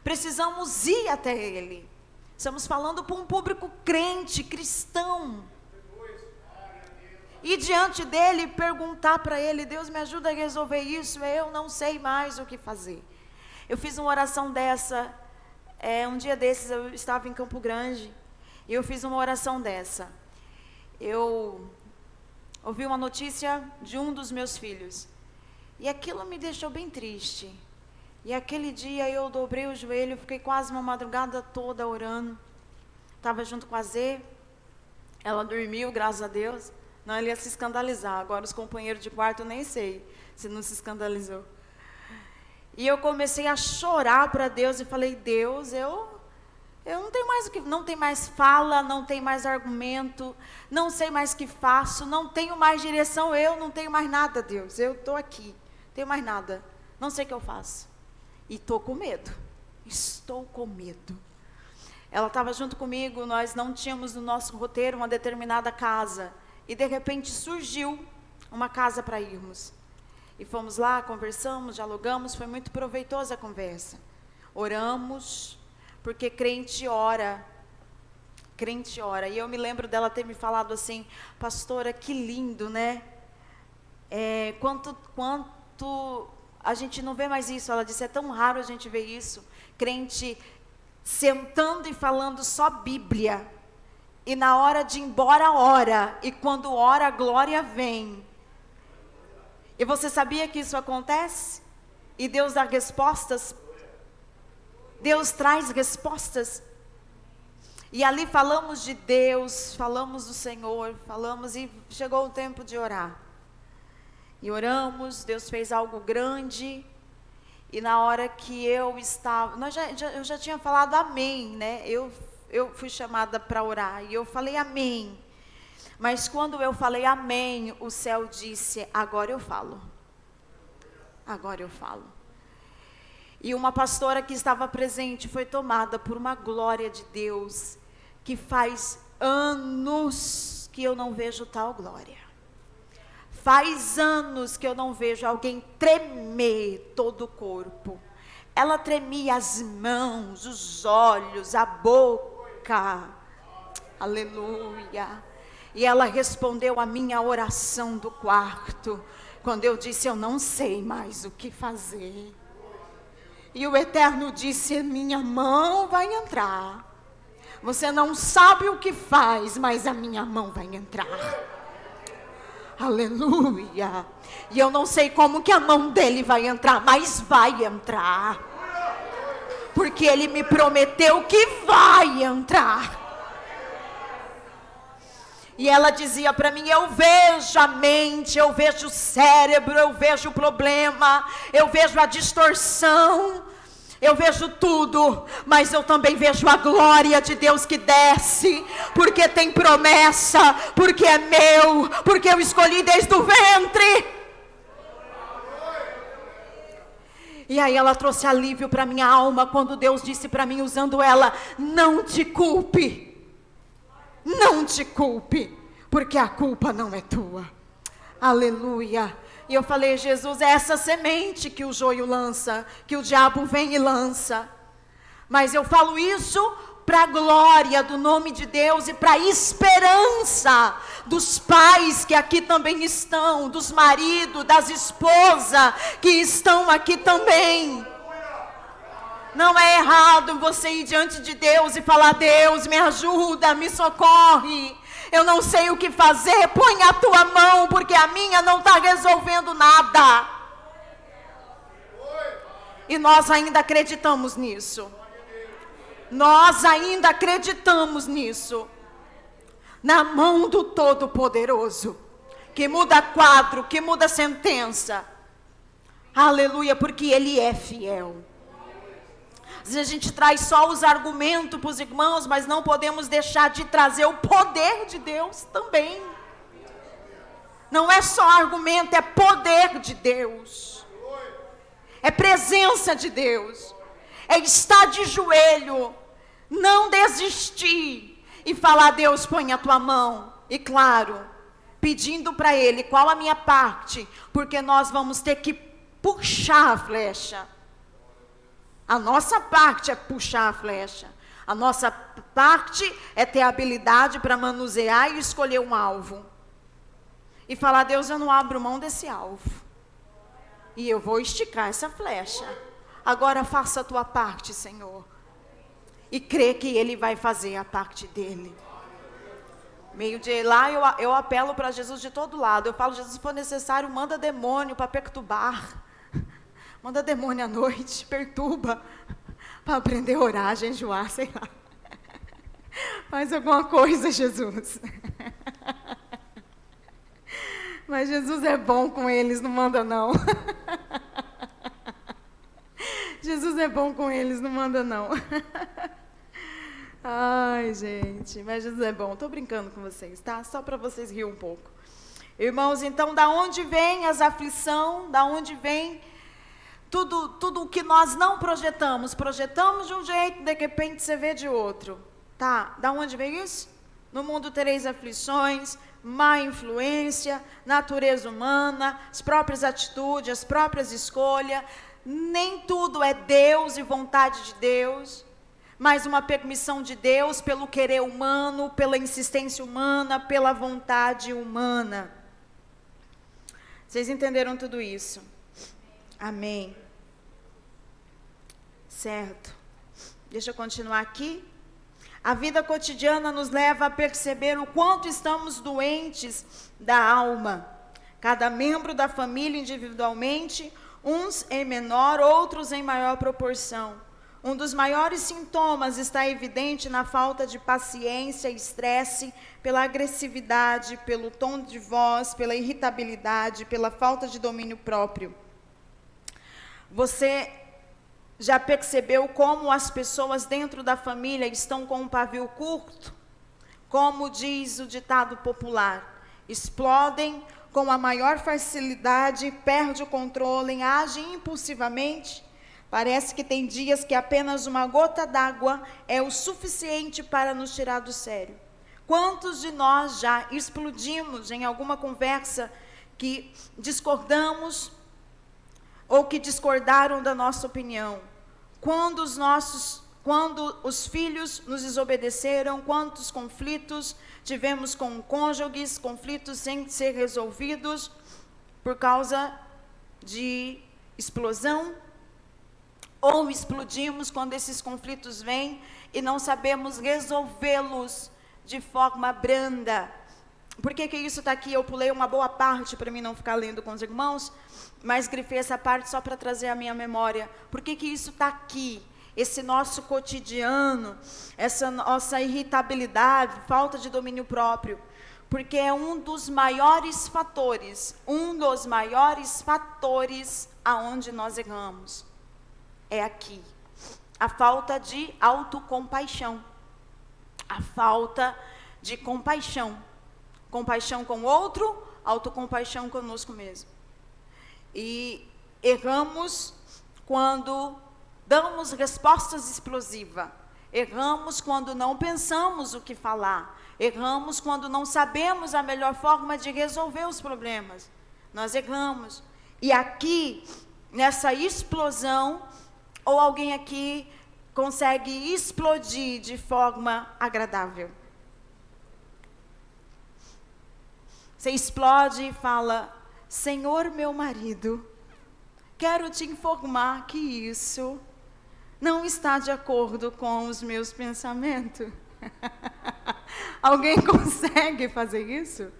Precisamos ir até Ele. Estamos falando para um público crente, cristão. E diante dele, perguntar para Ele: Deus, me ajuda a resolver isso, eu não sei mais o que fazer. Eu fiz uma oração dessa, um dia desses eu estava em Campo Grande, e eu fiz uma oração dessa. Eu ouvi uma notícia de um dos meus filhos, e aquilo me deixou bem triste. E aquele dia eu dobrei o joelho, fiquei quase uma madrugada toda orando. Estava junto com a Zê, ela dormiu, graças a Deus. Não, ele ia se escandalizar. Agora os companheiros de quarto, eu nem sei se não se escandalizou. E eu comecei a chorar para Deus e falei: Deus, eu não tenho mais o que, não tem mais fala, não tem mais argumento, não sei mais o que faço, não tenho mais direção, eu não tenho mais nada, Deus. Eu estou aqui, não tenho mais nada, não sei o que eu faço. E estou com medo, estou com medo. Ela estava junto comigo, nós não tínhamos no nosso roteiro uma determinada casa. E de repente surgiu uma casa para irmos. E fomos lá, conversamos, dialogamos, foi muito proveitosa a conversa. Oramos, porque crente ora. Crente ora. E eu me lembro dela ter me falado assim: pastora, que lindo, né? Quanto a gente não vê mais isso. Ela disse: é tão raro a gente ver isso. Crente sentando e falando só Bíblia. E na hora de ir embora, ora. E quando ora, a glória vem. E você sabia que isso acontece? E Deus dá respostas. Deus traz respostas. E ali falamos de Deus, falamos do Senhor, falamos, e chegou o tempo de orar. E oramos, Deus fez algo grande. E na hora que eu estava, eu já tinha falado amém, né? Eu fui chamada para orar e eu falei amém. Mas quando eu falei amém, o céu disse: agora eu falo. Agora eu falo. E uma pastora que estava presente foi tomada por uma glória de Deus, que faz anos que eu não vejo tal glória. Faz anos que eu não vejo alguém tremer todo o corpo. Ela tremia as mãos, os olhos, a boca. Aleluia. E ela respondeu a minha oração do quarto, quando eu disse: eu não sei mais o que fazer. E o Eterno disse: minha mão vai entrar. Você não sabe o que faz, mas a minha mão vai entrar. Aleluia. E eu não sei como que a mão dele vai entrar, mas vai entrar. Porque ele me prometeu que vai entrar. E ela dizia para mim: eu vejo a mente, eu vejo o cérebro, eu vejo o problema, eu vejo a distorção, eu vejo tudo, mas eu também vejo a glória de Deus que desce, porque tem promessa, porque é meu, porque eu escolhi desde o ventre. E aí ela trouxe alívio para minha alma, quando Deus disse para mim, usando ela: não te culpe, não te culpe, porque a culpa não é tua. Aleluia. E eu falei: Jesus, é essa semente que o joio lança, que o diabo vem e lança. Mas eu falo isso para a glória do nome de Deus e para a esperança dos pais que aqui também estão, dos maridos, das esposas que estão aqui também. Não é errado você ir diante de Deus e falar: Deus, me ajuda, me socorre. Eu não sei o que fazer, põe a tua mão, porque a minha não está resolvendo nada. E nós ainda acreditamos nisso. Nós ainda acreditamos nisso. Na mão do Todo-Poderoso, que muda quadro, que muda sentença. Aleluia, porque Ele é fiel. Às vezes a gente traz só os argumentos para os irmãos, mas não podemos deixar de trazer o poder de Deus também. Não é só argumento, é poder de Deus. É presença de Deus. É estar de joelho, não desistir e falar: Deus, põe a tua mão. E claro, pedindo para Ele qual a minha parte, porque nós vamos ter que puxar a flecha. A nossa parte é puxar a flecha. A nossa parte é ter a habilidade para manusear e escolher um alvo. E falar: Deus, eu não abro mão desse alvo. E eu vou esticar essa flecha. Agora faça a tua parte, Senhor. E crê que Ele vai fazer a parte dele. Meio dia lá eu apelo para Jesus de todo lado. Eu falo: Jesus, se for necessário, manda demônio para perturbar. Manda demônio à noite, perturba, para aprender a orar, jejuar, sei lá. Faz alguma coisa, Jesus. Mas Jesus é bom com eles, não manda não. Jesus é bom com eles, não manda não. Ai, gente, mas Jesus é bom. Estou brincando com vocês, tá? Só para vocês rirem um pouco. Irmãos, então, da onde vem as aflições? Da onde vem tudo o que nós não projetamos? Projetamos de um jeito, de repente você vê de outro. Tá? Da onde vem isso? No mundo tereis aflições, má influência, natureza humana, as próprias atitudes, as próprias escolhas. Nem tudo é Deus e vontade de Deus, mas uma permissão de Deus pelo querer humano, pela insistência humana, pela vontade humana. Vocês entenderam tudo isso? Amém. Certo. Deixa eu continuar aqui. A vida cotidiana nos leva a perceber o quanto estamos doentes da alma. Cada membro da família individualmente, uns em menor, outros em maior proporção. Um dos maiores sintomas está evidente na falta de paciência, estresse, pela agressividade, pelo tom de voz, pela irritabilidade, pela falta de domínio próprio. Você já percebeu como as pessoas dentro da família estão com um pavio curto? Como diz o ditado popular: explodem com a maior facilidade, perde o controle, agem impulsivamente. Parece que tem dias que apenas uma gota d'água é o suficiente para nos tirar do sério. Quantos de nós já explodimos em alguma conversa que discordamos ou que discordaram da nossa opinião? Quando os filhos nos desobedeceram, quantos conflitos tivemos com cônjuges, conflitos sem ser resolvidos por causa de explosão? Ou explodimos quando esses conflitos vêm e não sabemos resolvê-los de forma branda. Por que isso está aqui? Eu pulei uma boa parte para mim não ficar lendo com os irmãos, mas grifei essa parte só para trazer a minha memória. Por que isso está aqui? Esse nosso cotidiano, essa nossa irritabilidade, falta de domínio próprio. Porque é um dos maiores fatores aonde nós erramos. É aqui. A falta de autocompaixão. A falta de compaixão. Compaixão com o outro, autocompaixão conosco mesmo. E erramos quando damos respostas explosivas. Erramos quando não pensamos o que falar. Erramos quando não sabemos a melhor forma de resolver os problemas. Nós erramos. E aqui, nessa explosão, ou alguém aqui consegue explodir de forma agradável. Você explode e fala: Senhor, meu marido, quero te informar que isso não está de acordo com os meus pensamentos. Alguém consegue fazer isso?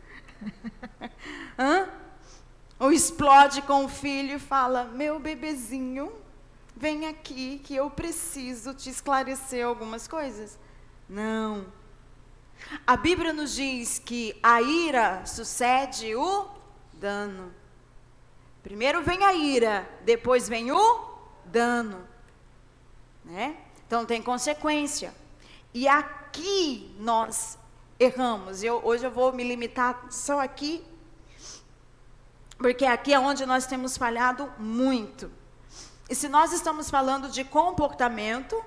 Ou explode com o filho e fala: meu bebezinho, vem aqui que eu preciso te esclarecer algumas coisas. Não. A Bíblia nos diz que a ira sucede o dano. Primeiro vem a ira, depois vem o dano. Né? Então tem consequência. E aqui nós erramos. Hoje eu vou me limitar só aqui, porque aqui é onde nós temos falhado muito. E se nós estamos falando de comportamento,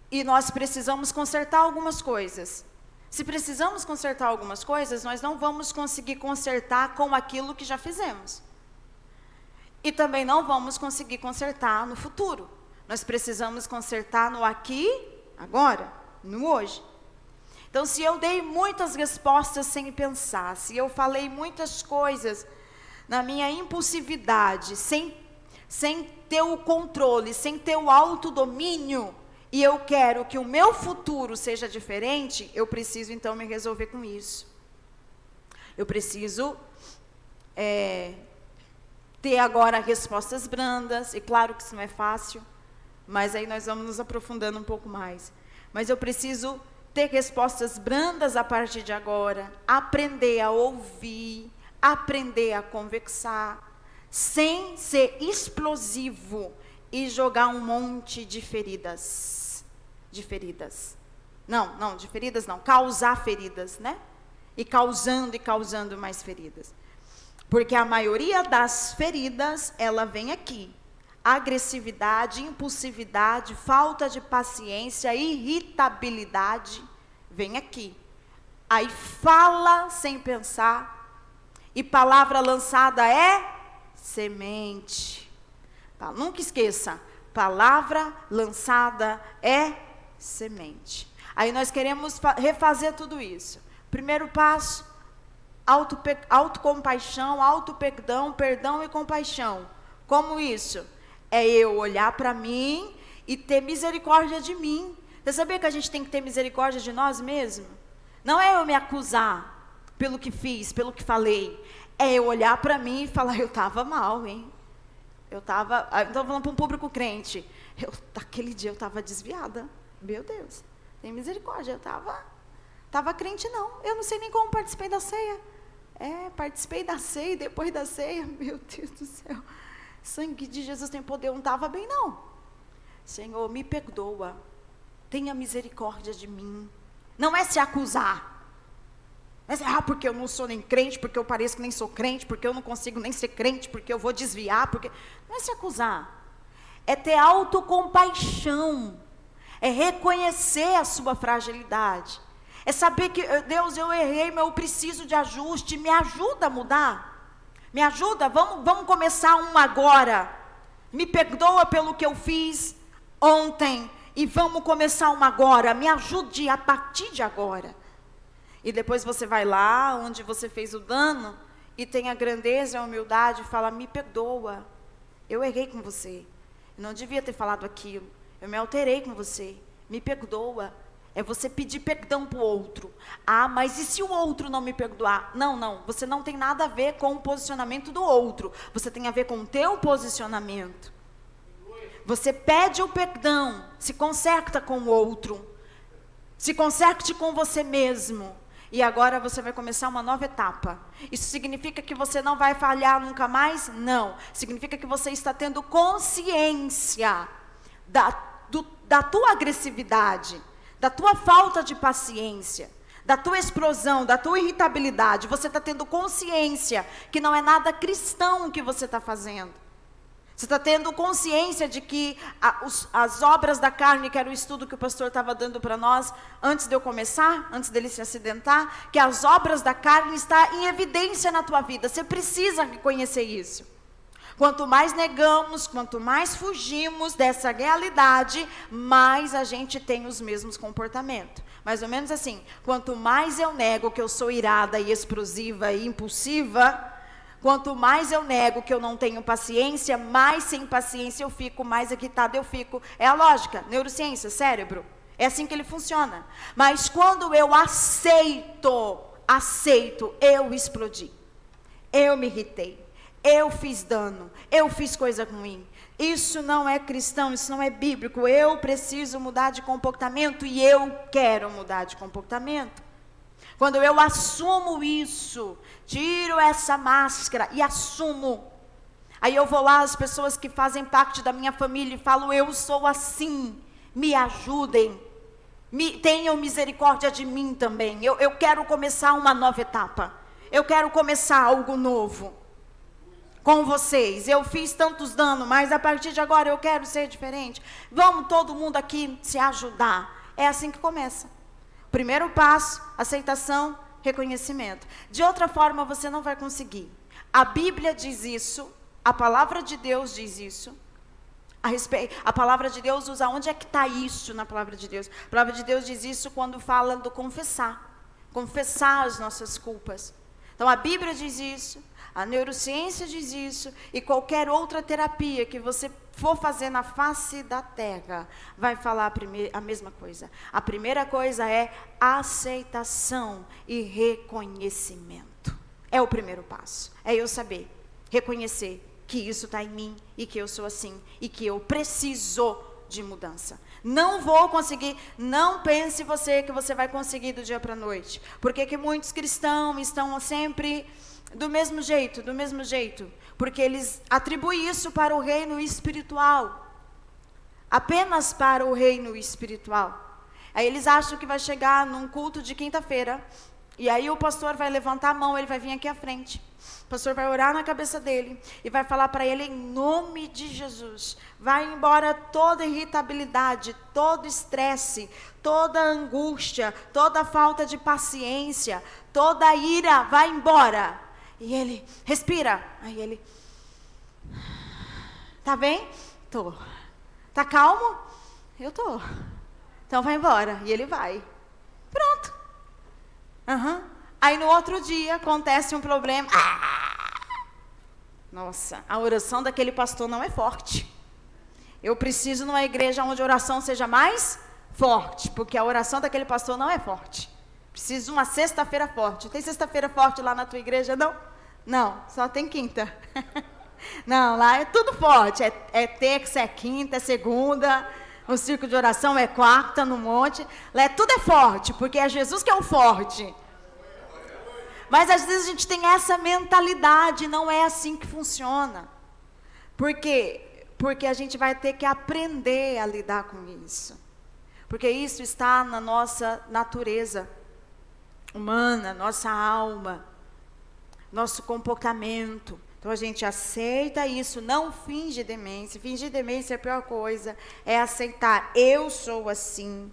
e nós precisamos consertar algumas coisas. Se precisamos consertar algumas coisas, nós não vamos conseguir consertar com aquilo que já fizemos. E também não vamos conseguir consertar no futuro. Nós precisamos consertar no aqui, agora, no hoje. Então, se eu dei muitas respostas sem pensar, se eu falei muitas coisas na minha impulsividade, sem ter o controle, sem ter o autodomínio, e eu quero que o meu futuro seja diferente, eu preciso então me resolver com isso. Eu preciso ter agora respostas brandas, e claro que isso não é fácil, mas aí nós vamos nos aprofundando um pouco mais. Mas eu preciso ter respostas brandas a partir de agora, aprender a ouvir, aprender a conversar, sem ser explosivo e jogar um monte de feridas. Causar feridas, né? E causando mais feridas. Porque a maioria das feridas, ela vem aqui. Agressividade, impulsividade, falta de paciência, irritabilidade, vem aqui. Aí fala sem pensar, e palavra lançada é semente. Nunca esqueça, palavra lançada é semente. Aí nós queremos refazer tudo isso. Primeiro passo, autocompaixão, autoperdão, perdão e compaixão. Como isso? É eu olhar para mim e ter misericórdia de mim. Você sabia que a gente tem que ter misericórdia de nós mesmos? Não é eu me acusar pelo que fiz, pelo que falei. É eu olhar para mim e falar: eu estava mal, hein? Então falando para um público crente. Aquele dia eu estava desviada. Meu Deus, tem misericórdia. Eu estava crente não. Eu não sei nem como participei da ceia. Participei da ceia e depois da ceia. Meu Deus do céu. Sangue de Jesus tem poder, eu não estava bem não. Senhor, me perdoa, tenha misericórdia de mim. Não é se acusar, não é porque eu não sou nem crente, porque eu pareço que nem sou crente, porque eu não consigo nem ser crente, porque eu vou desviar, não é se acusar, é ter autocompaixão, é reconhecer a sua fragilidade, é saber que, Deus, eu errei, mas eu preciso de ajuste, me ajuda a mudar. Me ajuda, vamos começar um agora. Me perdoa pelo que eu fiz ontem e vamos começar um agora. Me ajude a partir de agora. E depois você vai lá onde você fez o dano e tem a grandeza e a humildade e fala: me perdoa, eu errei com você. Eu não devia ter falado aquilo. Eu me alterei com você. Me perdoa. É você pedir perdão para o outro. Mas e se o outro não me perdoar? Não. Você não tem nada a ver com o posicionamento do outro. Você tem a ver com o teu posicionamento. Você pede o perdão. Se conserta com o outro. Se conserte com você mesmo. E agora você vai começar uma nova etapa. Isso significa que você não vai falhar nunca mais? Não. Significa que você está tendo consciência da tua agressividade, da tua falta de paciência, da tua explosão, da tua irritabilidade, você está tendo consciência que não é nada cristão o que você está fazendo. Você está tendo consciência de que as obras da carne, que era o estudo que o pastor estava dando para nós, antes de eu começar, antes dele se acidentar, que as obras da carne estão em evidência na tua vida. Você precisa reconhecer isso. Quanto mais negamos, quanto mais fugimos dessa realidade, mais a gente tem os mesmos comportamentos. Mais ou menos assim, quanto mais eu nego que eu sou irada e explosiva e impulsiva, quanto mais eu nego que eu não tenho paciência, mais sem paciência eu fico, mais irritada eu fico. É a lógica, neurociência, cérebro. É assim que ele funciona. Mas quando eu aceito, eu explodi. Eu me irritei. Eu fiz dano. Eu fiz coisa ruim. Isso não é cristão, isso não é bíblico. Eu preciso mudar de comportamento e eu quero mudar de comportamento. Quando eu assumo isso, tiro essa máscara e assumo. Aí eu vou lá, as pessoas que fazem parte da minha família e falo, eu sou assim, me ajudem. Tenham misericórdia de mim também. Eu quero começar uma nova etapa. Eu quero começar algo novo com vocês. Eu fiz tantos danos, mas a partir de agora eu quero ser diferente. Vamos todo mundo aqui se ajudar. É assim que começa. Primeiro passo, aceitação, reconhecimento. De outra forma, você não vai conseguir. A Bíblia diz isso, a palavra de Deus diz isso. A palavra de Deus usa, onde é que está isso na palavra de Deus? A palavra de Deus diz isso quando fala do confessar. Confessar as nossas culpas. Então, a Bíblia diz isso, a neurociência diz isso, e qualquer outra terapia que você for fazer na face da terra, vai falar a mesma coisa. A primeira coisa é aceitação e reconhecimento. É o primeiro passo. É eu saber, reconhecer que isso está em mim, e que eu sou assim, e que eu preciso de mudança. Não vou conseguir, não pense você que você vai conseguir do dia para a noite. Porque que muitos cristãos estão sempre do mesmo jeito, porque eles atribuem isso para o reino espiritual, apenas para o reino espiritual. Aí eles acham que vai chegar num culto de quinta-feira, e aí o pastor vai levantar a mão, ele vai vir aqui à frente, o pastor vai orar na cabeça dele, e vai falar para ele, em nome de Jesus, vai embora toda irritabilidade, todo estresse, toda angústia, toda falta de paciência, toda ira, vai embora. E ele, respira. Aí ele, tá bem? Tô. Tá calmo? Eu tô. Então vai embora. E ele vai. Pronto. Aí no outro dia acontece um problema. Nossa, a oração daquele pastor não é forte. Eu preciso numa igreja onde a oração seja mais forte, porque a oração daquele pastor não é forte. Preciso de uma sexta-feira forte. Tem sexta-feira forte lá na tua igreja, não? Não, só tem quinta. Não, lá é tudo forte. É terça, é quinta, é segunda. O círculo de oração é quarta, no monte. Lá tudo é forte, porque é Jesus que é o forte. Mas às vezes a gente tem essa mentalidade, não é assim que funciona. Por quê? Porque a gente vai ter que aprender a lidar com isso. Porque isso está na nossa natureza humana, nossa alma, nosso comportamento. Então a gente aceita isso, não finge demência. Fingir demência é a pior coisa, é aceitar, eu sou assim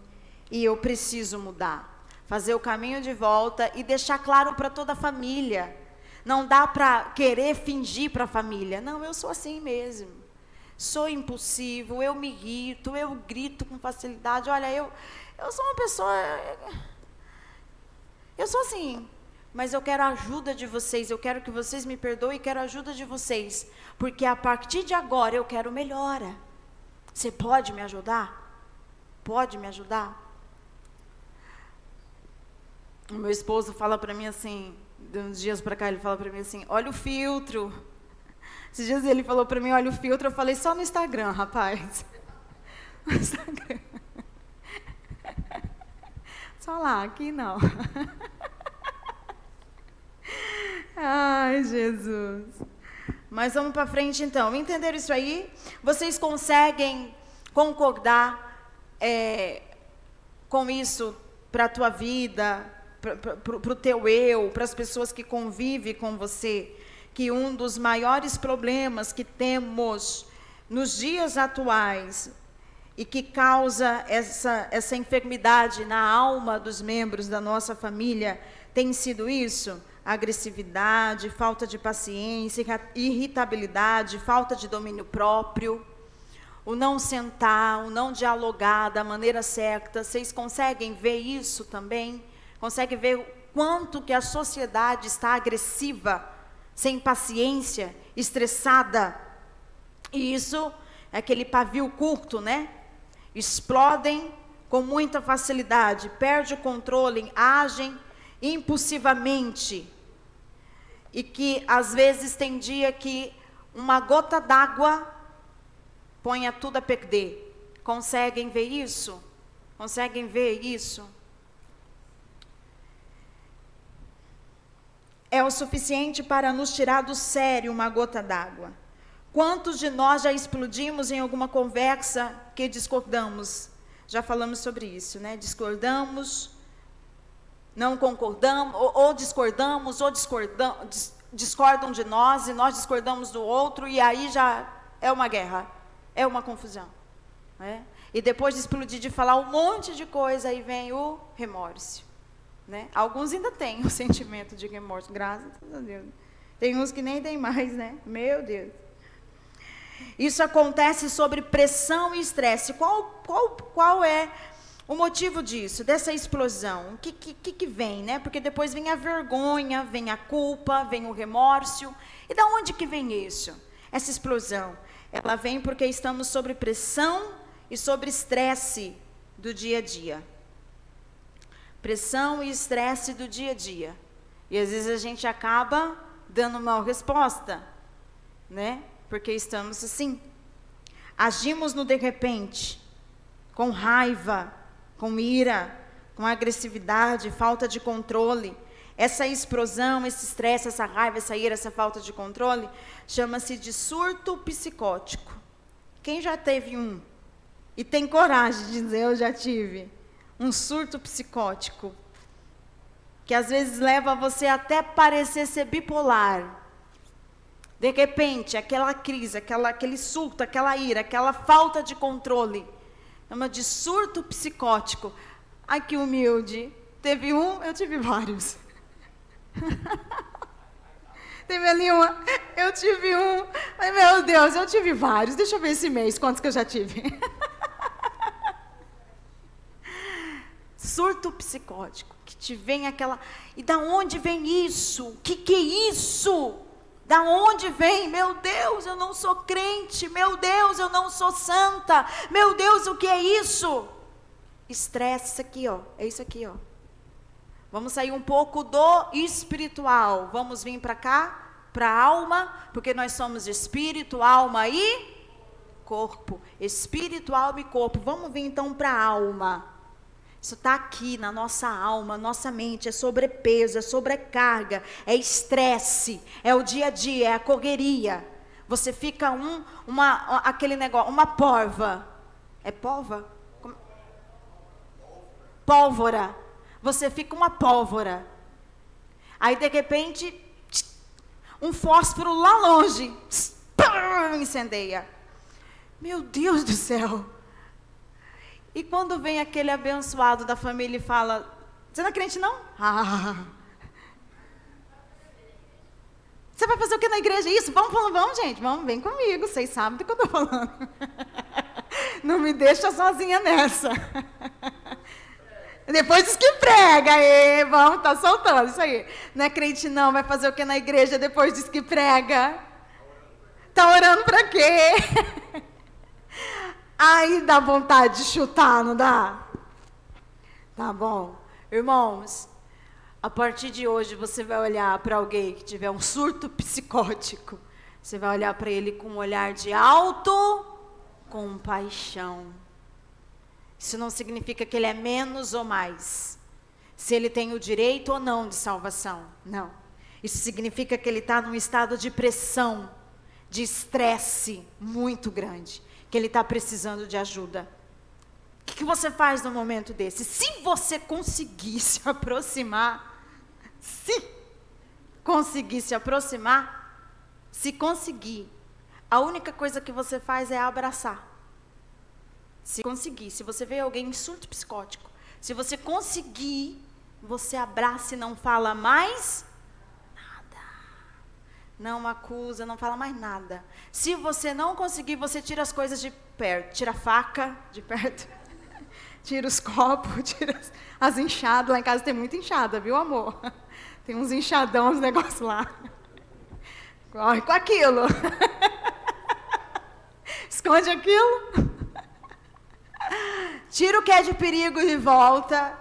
e eu preciso mudar. Fazer o caminho de volta e deixar claro para toda a família. Não dá para querer fingir para a família. Não, eu sou assim mesmo. Sou impulsivo, eu me irrito, eu grito com facilidade. Olha, eu sou uma pessoa... Eu sou assim, mas eu quero a ajuda de vocês, eu quero que vocês me perdoem e quero a ajuda de vocês, porque a partir de agora eu quero melhora. Você pode me ajudar? Pode me ajudar? O meu esposo fala para mim assim, de uns dias para cá, ele fala para mim assim, olha o filtro. Esses dias ele falou para mim, olha o filtro, eu falei, só no Instagram, rapaz. No Instagram. Só lá, aqui não. Ai, Jesus. Mas vamos para frente então. Entenderam isso aí? Vocês conseguem concordar com isso para a tua vida, para o teu eu, para as pessoas que convivem com você, que um dos maiores problemas que temos nos dias atuais e que causa essa enfermidade na alma dos membros da nossa família tem sido isso: agressividade, falta de paciência, irritabilidade, falta de domínio próprio, o não sentar, o não dialogar da maneira certa. Vocês conseguem ver isso também? Conseguem ver o quanto que a sociedade está agressiva, sem paciência, estressada? E isso é aquele pavio curto, né? Explodem com muita facilidade, perdem o controle, agem impulsivamente. E que às vezes tem dia que uma gota d'água ponha tudo a perder. Conseguem ver isso? Conseguem ver isso? É o suficiente para nos tirar do sério uma gota d'água. Quantos de nós já explodimos em alguma conversa que discordamos? Já falamos sobre isso, né? Discordamos, não concordamos, ou discordamos, ou discordam de nós, e nós discordamos do outro, e aí já é uma guerra, é uma confusão. Né? E depois de explodir, de falar um monte de coisa, aí vem o remorso. Né? Alguns ainda têm o sentimento de remorso, graças a Deus. Tem uns que nem tem mais, né? Meu Deus. Isso acontece sobre pressão e estresse. Qual é o motivo disso, dessa explosão? O que vem, né? Porque depois vem a vergonha, vem a culpa, vem o remorso. E da onde que vem isso? Essa explosão? Ela vem porque estamos sob pressão e sobre estresse do dia a dia. Pressão e estresse do dia a dia. E às vezes a gente acaba dando mal resposta, né? Porque estamos assim. Agimos no de repente, com raiva, com ira, com agressividade, falta de controle. Essa explosão, esse estresse, essa raiva, essa ira, essa falta de controle, chama-se de surto psicótico. Quem já teve um? E tem coragem de dizer, eu já tive. Um surto psicótico, que às vezes leva você até parecer ser bipolar. De repente, aquela crise, aquele surto, aquela ira, aquela falta de controle, chama de surto psicótico. Ai, que humilde. Teve um, eu tive vários. Teve ali uma, eu tive um. Ai, meu Deus, eu tive vários. Deixa eu ver esse mês, quantos que eu já tive. Surto psicótico, que te vem aquela... E da onde vem isso? O que é isso? Da onde vem? Meu Deus, eu não sou crente. Meu Deus, eu não sou santa. Meu Deus, o que é isso? Estresse, isso aqui, ó. É isso aqui, ó. Vamos sair um pouco do espiritual. Vamos vir para cá, para a alma, porque nós somos espírito, alma e corpo. Espírito, alma e corpo. Vamos vir então para a alma. Isso está aqui na nossa alma, nossa mente, é sobrepeso, é sobrecarga, é estresse, é o dia a dia, é a correria. Você fica aquele negócio, uma porva. É polva? Pólvora. Você fica uma pólvora. Aí, de repente, um fósforo lá longe, incendeia. Meu Deus do céu. E quando vem aquele abençoado da família e fala, você não é crente não? Você vai fazer o que na igreja? Isso, vamos gente, vamos, vem comigo, vocês sabem do que eu estou falando. Não me deixa sozinha nessa. Depois diz que prega, vamos, tá soltando, isso aí. Não é crente não, vai fazer o que na igreja, depois diz que prega. Tá orando para quê? Aí dá vontade de chutar, não dá? Tá bom. Irmãos, a partir de hoje você vai olhar para alguém que tiver um surto psicótico. Você vai olhar para ele com um olhar de autocompaixão. Isso não significa que ele é menos ou mais. Se ele tem o direito ou não de salvação. Não. Isso significa que ele está num estado de pressão, de estresse muito grande. Que ele está precisando de ajuda. que você faz no momento desse? Se você conseguir se aproximar, se conseguir, a única coisa que você faz é abraçar. Se conseguir, se você vê alguém em surto psicótico, se você conseguir, você abraça e não fala mais nada. Não acusa, não fala mais nada. Se você não conseguir, você tira as coisas de perto, tira a faca de perto, tira os copos, tira as enxadas. Lá em casa tem muita enxada, viu, amor? Tem uns enxadão, uns negócios lá. Corre com aquilo. Esconde aquilo. Tira o que é de perigo e volta,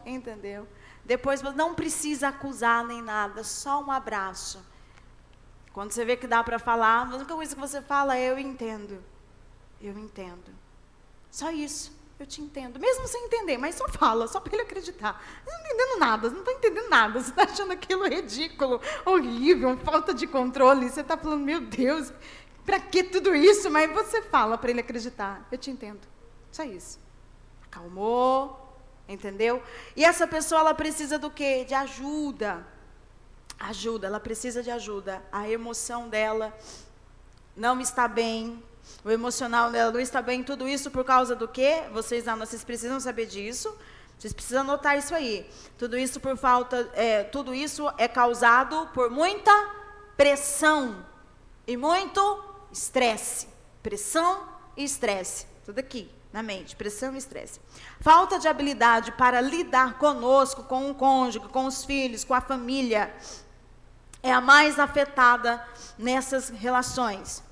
entendeu? Depois você não precisa acusar nem nada, só um abraço. Quando você vê que dá para falar, a única coisa que você fala é: eu entendo. Só isso, eu te entendo. Mesmo sem entender, mas só fala, só para ele acreditar. Você não está entendendo nada, você não está entendendo nada. Você está achando aquilo ridículo, horrível, falta de controle. Você está falando: meu Deus, para que tudo isso? Mas você fala para ele acreditar: eu te entendo. Só isso. Acalmou, entendeu? E essa pessoa, ela precisa do quê? De ajuda. Ela precisa de ajuda. A emoção dela não está bem. O emocional dela não está bem. Tudo isso por causa do quê? Vocês precisam saber disso. Vocês precisam anotar isso aí. Tudo isso tudo isso é causado por muita pressão e muito estresse. Pressão e estresse. Tudo aqui na mente, pressão e estresse. Falta de habilidade para lidar conosco, com o cônjuge, com os filhos, com a família, é a mais afetada nessas relações.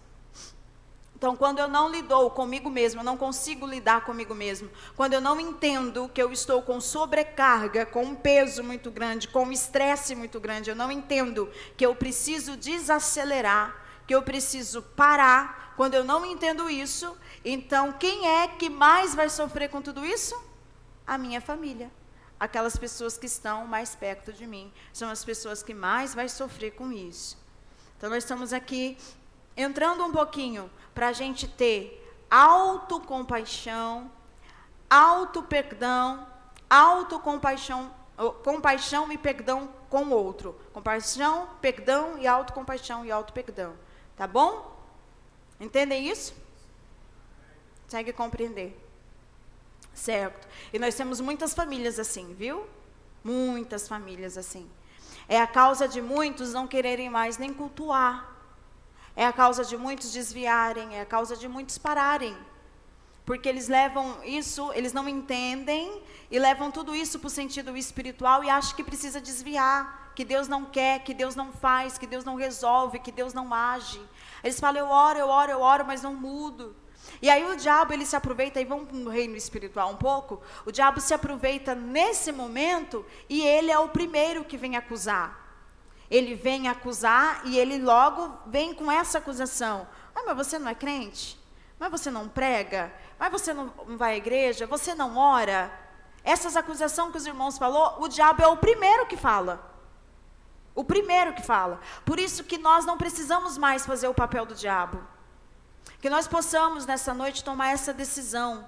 Então, quando eu não lido comigo mesmo, eu não consigo lidar comigo mesmo, quando eu não entendo que eu estou com sobrecarga, com um peso muito grande, com um estresse muito grande, eu não entendo que eu preciso desacelerar, que eu preciso parar. Quando eu não entendo isso, então quem é que mais vai sofrer com tudo isso? A minha família. Aquelas pessoas que estão mais perto de mim são as pessoas que mais vai sofrer com isso. Então nós estamos aqui entrando um pouquinho para a gente ter autocompaixão, autoperdão, compaixão e perdão com o outro. Compaixão, perdão e autocompaixão e autoperdão. Tá bom? Entendem isso? Consegue compreender? Certo. E nós temos muitas famílias assim, viu? Muitas famílias assim. É a causa de muitos não quererem mais nem cultuar. É a causa de muitos desviarem, é a causa de muitos pararem. Porque eles levam isso, eles não entendem e levam tudo isso para o sentido espiritual e acham que precisa desviar, que Deus não quer, que Deus não faz, que Deus não resolve, que Deus não age. Eles falam: eu oro, mas não mudo. E aí o diabo, ele se aproveita, e vamos no reino espiritual um pouco, o diabo se aproveita nesse momento e ele é o primeiro que vem acusar. Ele vem acusar e ele logo vem com essa acusação: ah, mas você não é crente? Mas você não prega? Mas você não vai à igreja? Você não ora? Essas acusações que os irmãos falou, o diabo é o primeiro que fala. O primeiro que fala. Por isso que nós não precisamos mais fazer o papel do diabo. Que nós possamos nessa noite tomar essa decisão.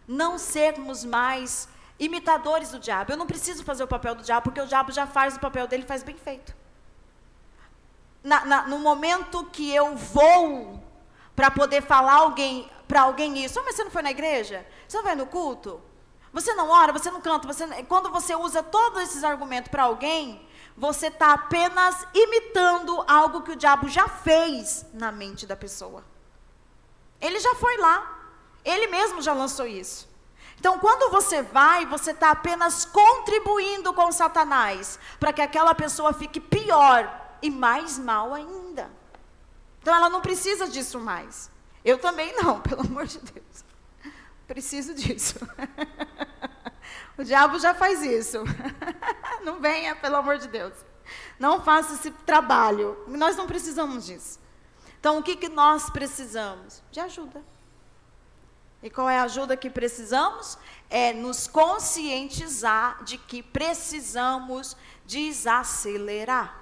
Não sermos mais imitadores do diabo. Eu não preciso fazer o papel do diabo, porque o diabo já faz o papel dele, faz bem feito. No momento que eu vou para poder falar para alguém isso: mas você não foi na igreja? Você não vai no culto? Você não ora? Você não canta? Quando você usa todos esses argumentos para alguém, você está apenas imitando algo que o diabo já fez na mente da pessoa. Ele já foi lá. Ele mesmo já lançou isso. Então, quando você vai, você está apenas contribuindo com Satanás para que aquela pessoa fique pior e mais mal ainda. Então, ela não precisa disso mais. Eu também não, pelo amor de Deus. Preciso disso. O diabo já faz isso. Não venha, pelo amor de Deus. Não faça esse trabalho. Nós não precisamos disso. Então, o que nós precisamos? De ajuda. E qual é a ajuda que precisamos? É nos conscientizar de que precisamos desacelerar.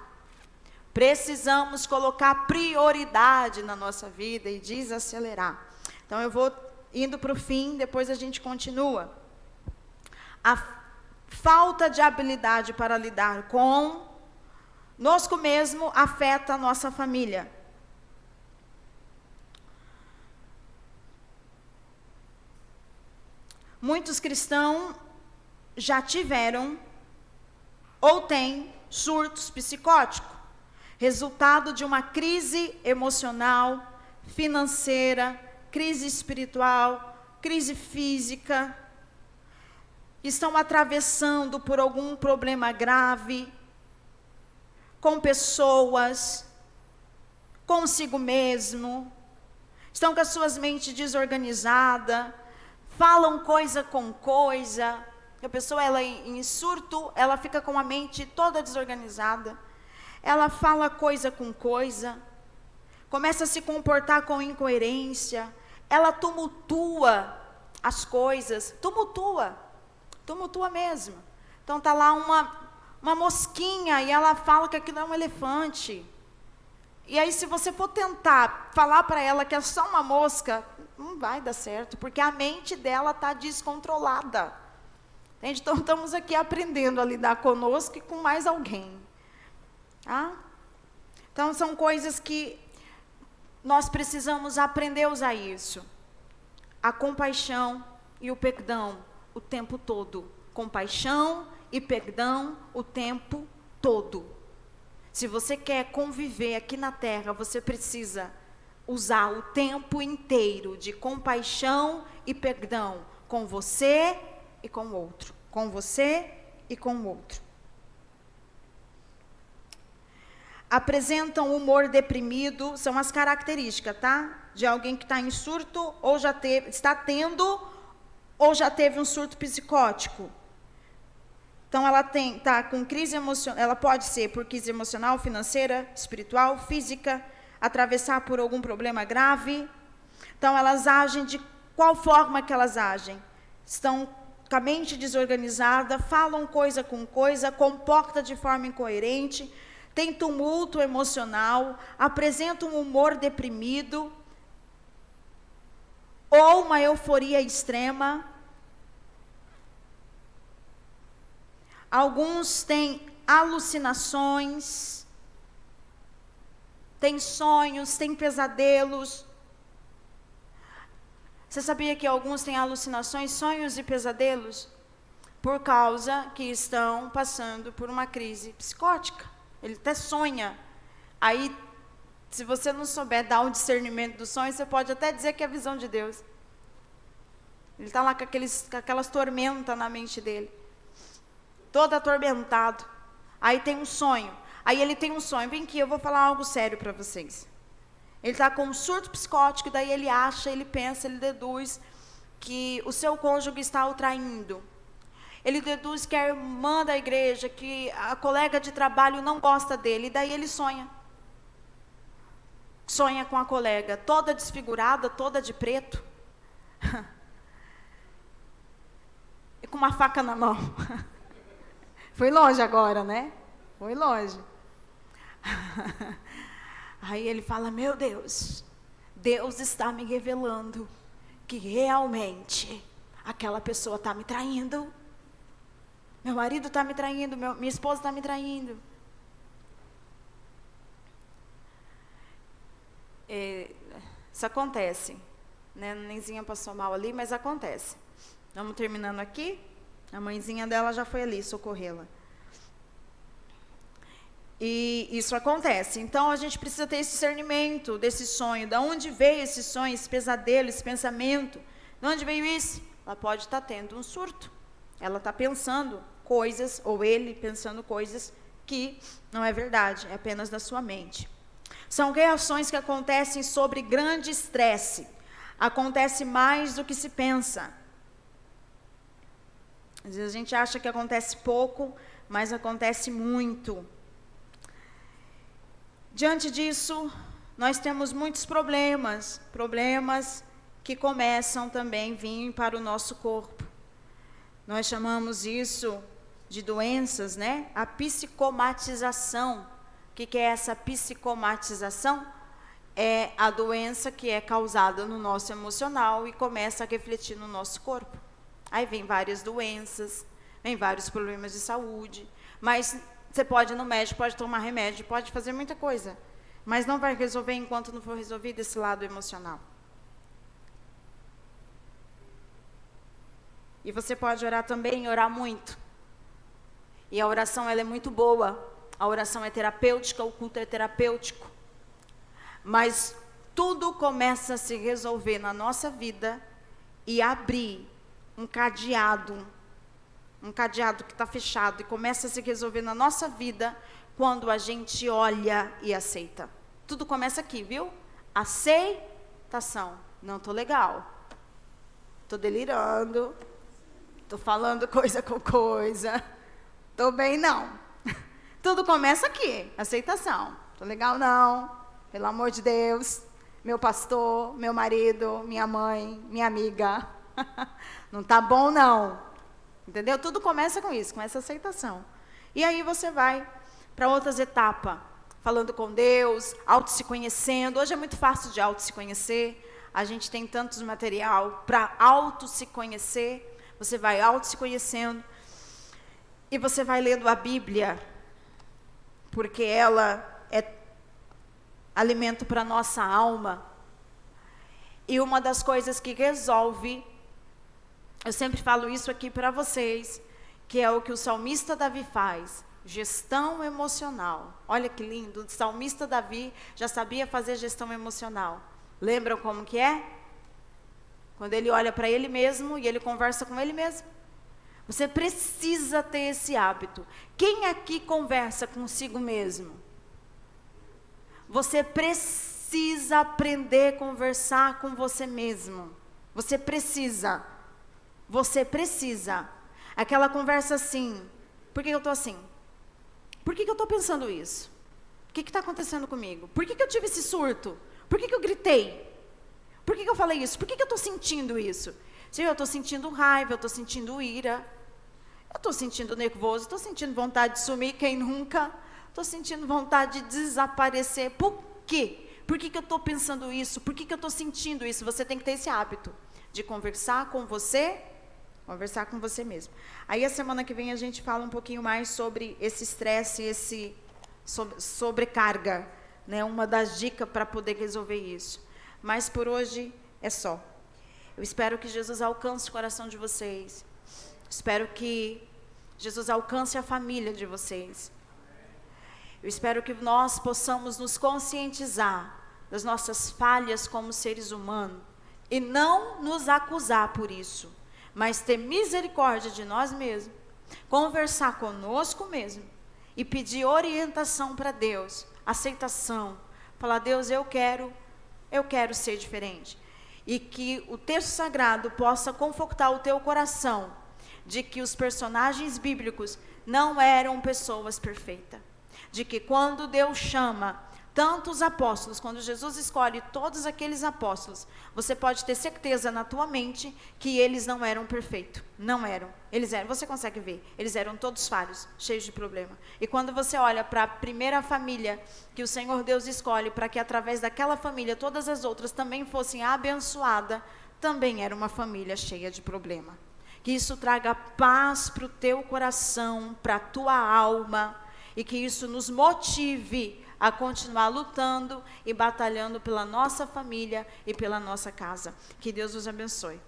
Precisamos colocar prioridade na nossa vida e desacelerar. Então, eu vou indo para o fim, depois a gente continua. A falta de habilidade para lidar conosco mesmo afeta a nossa família. Muitos cristãos já tiveram ou têm surtos psicóticos, resultado de uma crise emocional, financeira, crise espiritual, crise física. Estão atravessando por algum problema grave, com pessoas, consigo mesmo, estão com as suas mentes desorganizadas, falam coisa com coisa. A pessoa, ela em surto, ela fica com a mente toda desorganizada, ela fala coisa com coisa, começa a se comportar com incoerência, ela tumultua as coisas, tumultua mesmo. Então está lá uma mosquinha e ela fala que aquilo é um elefante. E aí, se você for tentar falar para ela que é só uma mosca, não vai dar certo, porque a mente dela está descontrolada. Entende? Então, estamos aqui aprendendo a lidar conosco e com mais alguém. Tá? Então, são coisas que nós precisamos aprender a usar isso. A compaixão e o perdão o tempo todo. Compaixão e perdão o tempo todo. Se você quer conviver aqui na terra, você precisa usar o tempo inteiro de compaixão e perdão com você e com o outro. Com você e com o outro. Apresentam humor deprimido, são as características, tá? De alguém que está em surto, ou já teve, está tendo, ou já teve um surto psicótico. Então, ela está com crise emocional, ela pode ser por crise emocional, financeira, espiritual, física, atravessar por algum problema grave. Então, elas agem de qual forma que elas agem? Estão com a mente desorganizada, falam coisa com coisa, comportam de forma incoerente, tem tumulto emocional, apresentam um humor deprimido, ou uma euforia extrema. Alguns têm alucinações, têm sonhos, têm pesadelos. Você sabia que alguns têm alucinações, sonhos e pesadelos? Por causa que estão passando por uma crise psicótica. Ele até sonha. Aí, se você não souber dar o discernimento do sonho, você pode até dizer que é a visão de Deus. Ele está lá com aquelas tormentas na mente dele. Todo atormentado. Aí tem um sonho. Aí ele tem um sonho. Vem aqui, eu vou falar algo sério para vocês. Ele está com um surto psicótico, daí ele acha, ele pensa, ele deduz que o seu cônjuge está o traindo. Ele deduz que a irmã da igreja, que a colega de trabalho não gosta dele, e daí ele sonha. Sonha com a colega, toda desfigurada, toda de preto. E com uma faca na mão. Foi longe agora, né? Foi longe. Aí ele fala, meu Deus, Deus está me revelando que realmente aquela pessoa está me traindo. Meu marido está me traindo, minha esposa está me traindo. Isso acontece. Né? A nenenzinha passou mal ali, mas acontece. Vamos terminando aqui. A mãezinha dela já foi ali socorrê-la. E isso acontece. Então, a gente precisa ter esse discernimento desse sonho. De onde veio esse sonho, esse pesadelo, esse pensamento? De onde veio isso? Ela pode estar tendo um surto. Ela está pensando coisas, ou ele pensando coisas que não é verdade, é apenas da sua mente. São reações que acontecem sobre grande estresse. Acontece mais do que se pensa. Às vezes a gente acha que acontece pouco, mas acontece muito. Diante disso, nós temos muitos problemas que começam também a vir para o nosso corpo. Nós chamamos isso de doenças, né? A psicomatização. O que é essa psicomatização? é a doença que é causada no nosso emocional e começa a refletir no nosso corpo. Aí vem várias doenças, vem vários problemas de saúde, mas você pode ir no médico, pode tomar remédio, pode fazer muita coisa, mas não vai resolver enquanto não for resolvido esse lado emocional. E você pode orar também, orar muito. E a oração, ela é muito boa. A oração é terapêutica, o culto é terapêutico. Mas tudo começa a se resolver na nossa vida e abrir um cadeado que está fechado, e começa a se resolver na nossa vida quando a gente olha e aceita. Tudo começa aqui, viu? Aceitação. Não estou legal. Estou delirando. Estou falando coisa com coisa. Estou bem, não. Tudo começa aqui. Aceitação. Estou legal, não. Pelo amor de Deus. Meu pastor, meu marido, minha mãe, minha amiga. Não está bom, não. Entendeu? Tudo começa com isso, com essa aceitação. E aí você vai para outras etapas. Falando com Deus, auto se conhecendo. Hoje é muito fácil de auto se conhecer. A gente tem tantos material para auto se conhecer. Você vai auto se conhecendo. E você vai lendo a Bíblia. Porque ela é alimento para a nossa alma. E uma das coisas que resolve, eu sempre falo isso aqui para vocês, que é o que o salmista Davi faz, gestão emocional. Olha que lindo, o salmista Davi já sabia fazer gestão emocional. Lembram como que é? Quando ele olha para ele mesmo e ele conversa com ele mesmo. Você precisa ter esse hábito. Quem aqui conversa consigo mesmo? Você precisa aprender a conversar com você mesmo. Você precisa. Você precisa. Aquela conversa assim. Por que eu estou assim? Por que eu estou pensando isso? O que está acontecendo comigo? Por que eu tive esse surto? Por que eu gritei? Por que eu falei isso? Por que eu estou sentindo isso? Se eu estou sentindo raiva, eu estou sentindo ira. Eu estou sentindo nervoso, estou sentindo vontade de sumir, quem nunca? Estou sentindo vontade de desaparecer. Por quê? Por que eu estou pensando isso? Por que eu estou sentindo isso? Você tem que ter esse hábito de conversar com você mesmo. Aí a semana que vem a gente fala um pouquinho mais sobre esse estresse, esse sobrecarga, né? Uma das dicas para poder resolver isso. Mas por hoje é só. Eu espero que Jesus alcance o coração de vocês. Espero que Jesus alcance a família de vocês. Eu espero que nós possamos nos conscientizar das nossas falhas como seres humanos e não nos acusar por isso, mas ter misericórdia de nós mesmos, conversar conosco mesmo e pedir orientação para Deus, aceitação, falar: Deus, eu quero ser diferente. E que o texto sagrado possa confortar o teu coração de que os personagens bíblicos não eram pessoas perfeitas. De que quando Deus chama tantos apóstolos, quando Jesus escolhe todos aqueles apóstolos, você pode ter certeza na tua mente que eles não eram perfeitos. Não eram. Eles eram, você consegue ver, eles eram todos falhos, cheios de problema. E quando você olha para a primeira família que o Senhor Deus escolhe para que através daquela família todas as outras também fossem abençoadas, também era uma família cheia de problema. Que isso traga paz para o teu coração, para a tua alma, e que isso nos motive a continuar lutando e batalhando pela nossa família e pela nossa casa. Que Deus os abençoe.